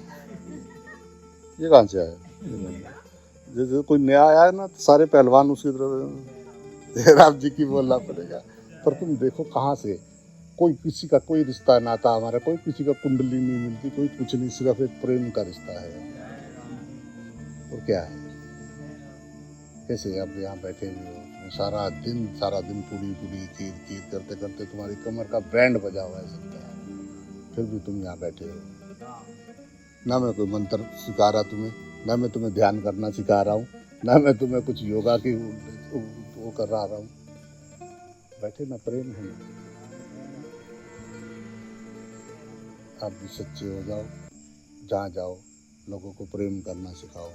ये कहाँ से आया? जैसे कोई नया आया है ना, तो सारे पहलवान उसकी तरफ जय राम जी की बोलना पड़ेगा। पर तुम देखो कहाँ से, कोई किसी का कोई रिश्ता नाता हमारा, कोई किसी का कुंडली नहीं मिलती, कोई कुछ नहीं, सिर्फ एक प्रेम का रिश्ता है। और क्या है? कैसे अब यहाँ बैठे हुए हो, सारा दिन पूरी कीर कीर करते करते तुम्हारी कमर का बैंड बजा हुआ है सकता है, फिर भी तुम यहाँ बैठे हो। ना मैं कोई मंत्र सिखा रहा तुम्हें, ना मैं तुम्हें ध्यान करना सिखा रहा हूँ, ना मैं तुम्हें कुछ योगा की वो कर रहा हूँ। बैठे ना, प्रेम है। आप भी सच्चे हो जाओ, जहाँ जाओ लोगों को प्रेम करना सिखाओ।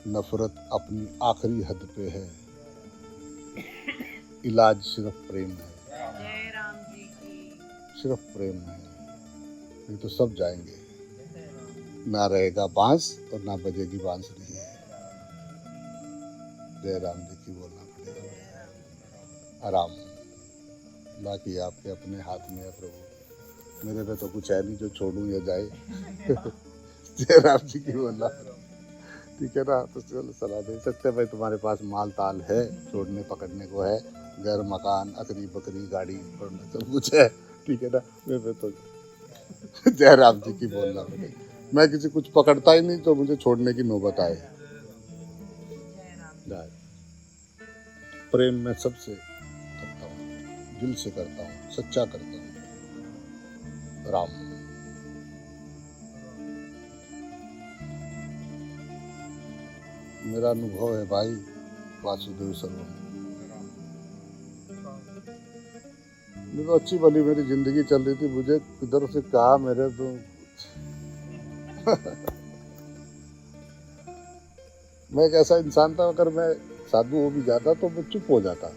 नफरत अपनी आखिरी हद पे है, इलाज सिर्फ प्रेम है। जय राम जी की। सिर्फ प्रेम है, नहीं तो सब जाएंगे। ना रहेगा बांस और ना बजेगी बांसुरी। जय राम जी की बोलना पड़ेगा। आराम, बाकी आपके अपने हाथ में है प्रभु, मेरे पे तो कुछ है नहीं जो छोड़ूं या जाए। जय राम जी की बोलना, ठीक है ना? तो चलो सलाह दे सकते हैं भाई, तुम्हारे पास माल ताल है, छोड़ने पकड़ने को है, घर मकान अकरी बकरी गाड़ी सब कुछ है, ठीक है ना? मेरे तो जय राम जी की बोलना पड़ेगा। मैं किसी कुछ पकड़ता ही नहीं तो मुझे छोड़ने की नौबत आए। प्रेम में सबसे करता हूँ, दिल से करता हूँ, सच्चा करता हूँ। राम। मेरा अनुभव है भाई, वासुदेव सर्वम। नहीं तो अच्छी भली मेरी जिंदगी चल रही थी, मुझे किधर से कहा मेरे तो मैं एक ऐसा इंसान था, अगर मैं साधु हो भी जाता तो मैं चुप हो जाता,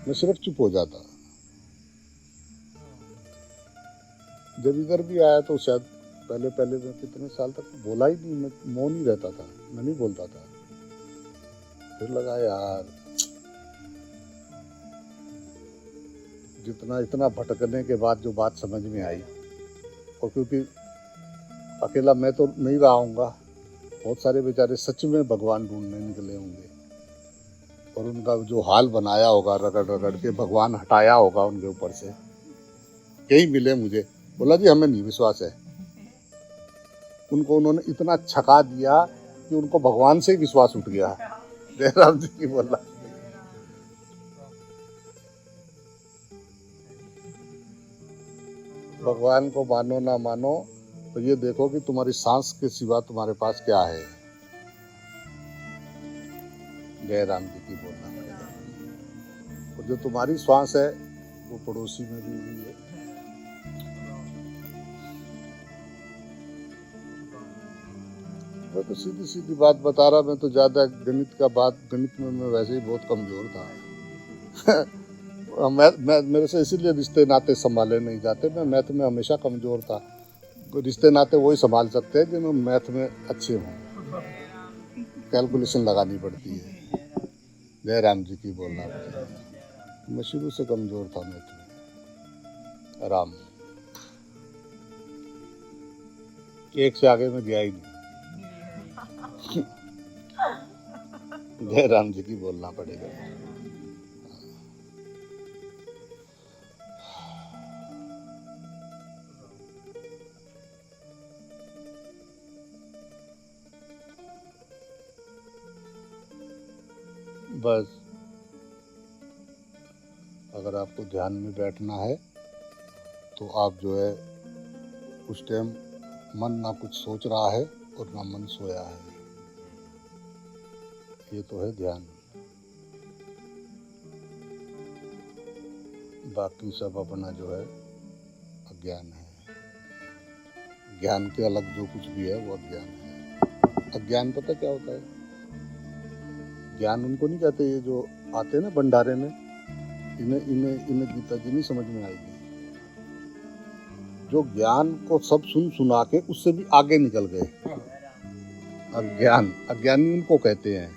मैं सिर्फ चुप हो जाता। जब इधर भी आया तो शायद पहले पहले मैं कितने साल तक बोला ही नहीं, मैं मौन ही रहता था, मैं नहीं बोलता था। फिर लगा यार जितना इतना भटकने के बाद जो बात समझ में आई, और क्योंकि अकेला मैं तो नहीं रहा हूँगा, बहुत सारे बेचारे सच में भगवान ढूंढने निकले होंगे और उनका जो हाल बनाया होगा, रगड़ रगड़ के भगवान हटाया होगा उनके ऊपर से। कई मिले मुझे, बोला जी हमें नहीं विश्वास है। उनको उन्होंने इतना छका दिया कि उनको भगवान से ही विश्वास उठ गया। जयराम जी की बोला। भगवान को मानो ना मानो, तो ये देखो कि तुम्हारी सांस के सिवा तुम्हारे पास क्या है। जयराम जी की बोलना पड़ेगा। और जो तुम्हारी श्वास है वो पड़ोसी में भी हुई है। मैं तो सीधी सीधी बात बता रहा, मैं तो ज्यादा गणित में मैं वैसे ही बहुत कमजोर था। मेरे से इसीलिए रिश्ते नाते संभाले नहीं जाते, मैं मैथ में हमेशा कमजोर था। रिश्ते नाते वही संभाल सकते हैं जिन्हें मैथ में अच्छे हों, कैलकुलेशन लगानी पड़ती है। जयराम जी की बोलना पड़ेगा। मैं शुरू से कमजोर था मैथ में। आराम एक से आगे में गया ही नहीं। जयराम जी की बोलना पड़ेगा। बस अगर आपको ध्यान में बैठना है तो आप जो है उस टाइम मन ना कुछ सोच रहा है और ना मन सोया है, ये तो है ध्यान। बाकी सब अपना जो है अज्ञान है। ज्ञान के अलग जो कुछ भी है वो अज्ञान है। अज्ञान पता क्या होता है? ज्ञान उनको नहीं कहते, ये जो आते हैं ना भंडारे में, इन्हें गीता जी नहीं समझ में आएगी। जो ज्ञान को सब सुना के उससे भी आगे निकल गए, अज्ञानी उनको कहते हैं।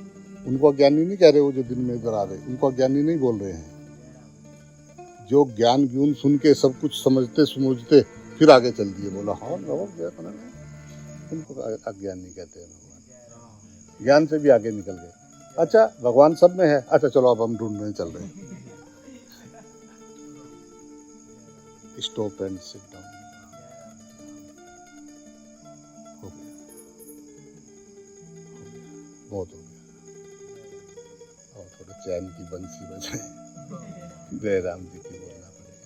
उनको अज्ञानी नहीं कह रहे, वो जो दिन में इधर आ रहे, उनको अज्ञानी नहीं बोल रहे हैं। जो ज्ञान गुण सुन के सब कुछ समझते फिर आगे चल दिए, बोला हाँ हो गया, उनको अज्ञानी कहते हैं। भगवान ज्ञान से भी आगे निकल गए। अच्छा भगवान सब में है, अच्छा चलो अब हम ढूंढने चल रहे हैं। Stop and sit down. हो गया, बहुत हो गया। और थोड़ा चैन की बंसी बजाए। जयराम जी की बोलना पड़ेगा।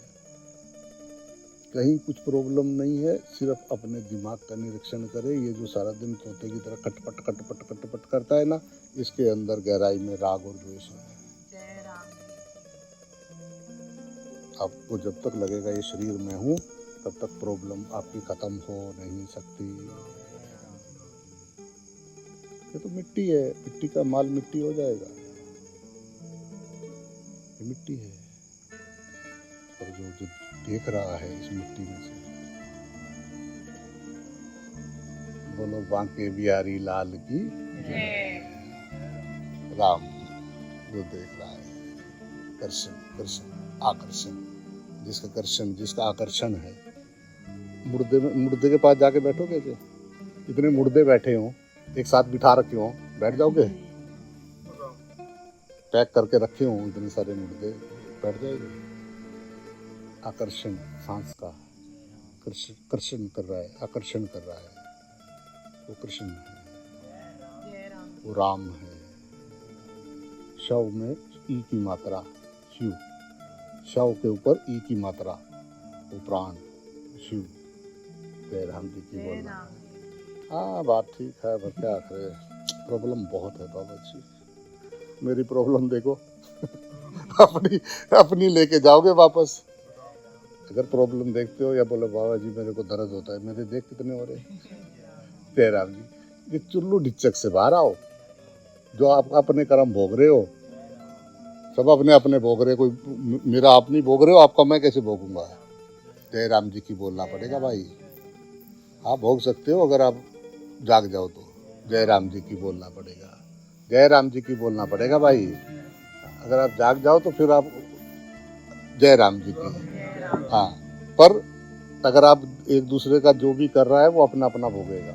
कहीं कुछ प्रॉब्लम नहीं है, सिर्फ अपने दिमाग का निरीक्षण करें। ये जो सारा दिन तोते की तरह कटपट करता है ना, इसके अंदर गहराई में राग और द्वेष है। आपको जब तक लगेगा ये शरीर में हूँ, तब तक प्रॉब्लम आपकी खत्म हो नहीं सकती। ये तो मिट्टी है, मिट्टी का माल मिट्टी हो जाएगा। ये मिट्टी है, और जो देख रहा है इस मिट्टी में से, बोलो बांके बिहारी लाल की राम। जो देख रहा है कर्षण आकर्षण, जिसका आकर्षण है। मुर्दे के पास जाके बैठोगे? इतने मुर्दे बैठे हों, एक साथ बिठा रखे हों, बैठ जाओगे? पैक करके रखे हों इतने सारे मुर्दे, बैठ जाएंगे? आकर्षण सांस का कर्षण कर रहा है, आकर्षण कर रहा है। वो कृष्ण है, वो राम है। शव में ई की मात्रा, शिव। शव के ऊपर ई की मात्रा, वो प्राण शिव। जयराम जी की बोलना। हाँ बात ठीक है, पर क्या करे, प्रॉब्लम बहुत है बाबा जी। मेरी प्रॉब्लम देखो। अपनी लेके जाओगे वापस। अगर प्रॉब्लम देखते हो या बोले बाबा जी मेरे को दर्द होता है, मेरे देख कितने हो रहे। जयराम जी, ये चुल्लू ढिच्चक से बाहर आओ। जो आप अपने कर्म भोग रहे हो, सब अपने अपने भोग रहे, कोई मेरा आप नहीं भोग रहे हो, आपका मैं कैसे भोगूंगा? जय राम जी की बोलना पड़ेगा भाई। आप भोग सकते हो अगर आप जाग जाओ तो जय राम जी की बोलना पड़ेगा, जय राम जी की बोलना पड़ेगा भाई। अगर आप जाग जाओ तो फिर आप जय राम जी की। हाँ, पर अगर आप एक दूसरे का जो भी कर रहा है वो अपना अपना भोगेगा।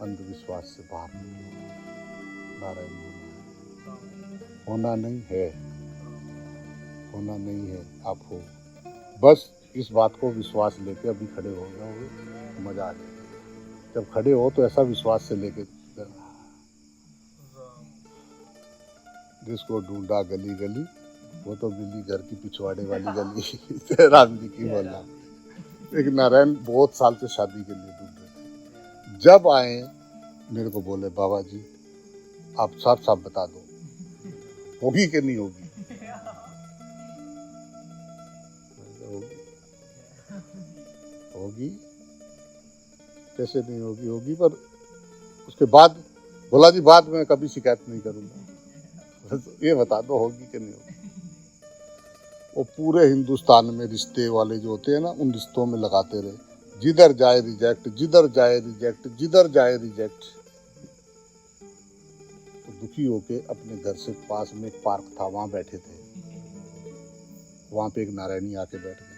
अंधविश्वास से बाहर निकलो, नारायण होना नहीं है, होना नहीं है, आप हो। बस इस बात को विश्वास लेके अभी खड़े हो जाओगे, मजा आ जाएगा। जब खड़े हो तो ऐसा विश्वास से लेके जिसको ढूंढा गली गली वो तो बिल्ली घर की पिछवाड़े वाली गली। राम जी की बोलना। लेकिन नारायण बहुत साल से शादी के लिए ढूंढ रहे थे। जब आए मेरे को बोले बाबा जी आप साफ साफ बता दो होगी कि नहीं होगी। होगी कैसे नहीं होगी, होगी। पर उसके बाद बोला जी बाद में कभी शिकायत नहीं करूंगा, ये बता दो होगी कि नहीं होगी। वो पूरे हिंदुस्तान में रिश्ते वाले जो होते हैं ना उन रिश्तों में लगाते रहे, जिधर जाए रिजेक्ट, जिधर जाए रिजेक्ट, जिधर जाए रिजेक्ट। तो दुखी होके अपने घर से पास में एक पार्क था वहां बैठे थे। वहां पे एक नारायणी आके बैठ गई।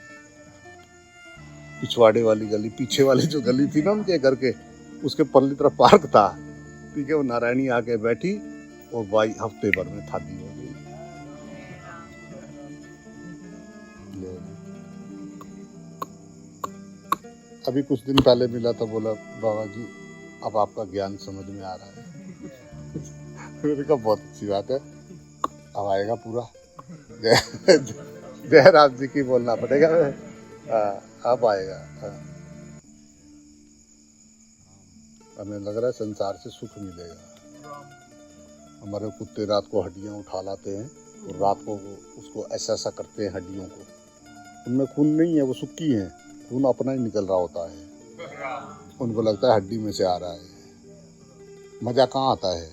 पिछवाड़े वाली गली, पीछे वाली जो गली थी ना उनके घर के, उसके परली तरफ पार्क था। ठीक है, वो नारायणी आके बैठी और भाई हफ्ते भर में शादी हो गई। अभी कुछ दिन पहले मिला था, बोला बाबा जी अब आपका ज्ञान समझ में आ रहा है। मैंने कहा बहुत अच्छी बात है, अब आएगा पूरा। जय राम जी की बोलना पड़ेगा। अब आएगा। हमें लग रहा है संसार से सुख मिलेगा। हमारे कुत्ते रात को हड्डियां उठा लाते हैं और रात को वो उसको ऐसा करते हैं हड्डियों को। उनमें खून नहीं है, वो सुक्की हैं, खून अपना ही निकल रहा होता है। उनको लगता है हड्डी में से आ रहा है। मजा कहाँ आता है?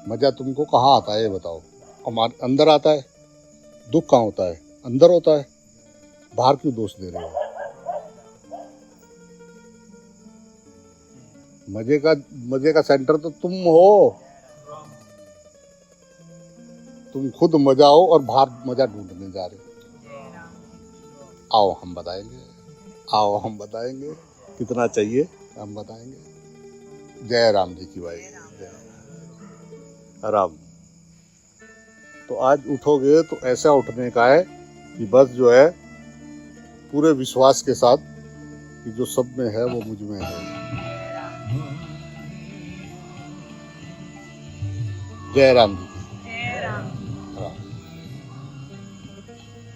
मजा तुमको कहाँ आता है ये बताओ? हमारे अंदर आता है। दुख कहाँ होता है? अंदर होता है। बाहर क्यों दोष दे रहे हो? मजे का सेंटर तो तुम हो। तुम खुद मजा हो और बाहर मजा ढूंढने जा रहे हो। आओ हम बताएंगे, आओ हम बताएंगे कितना चाहिए, हम बताएंगे। जय राम जी की भाई, राम। तो आज उठोगे तो ऐसा उठने का है कि बस जो है पूरे विश्वास के साथ कि जो सब में है वो मुझ में है। जय राम जी।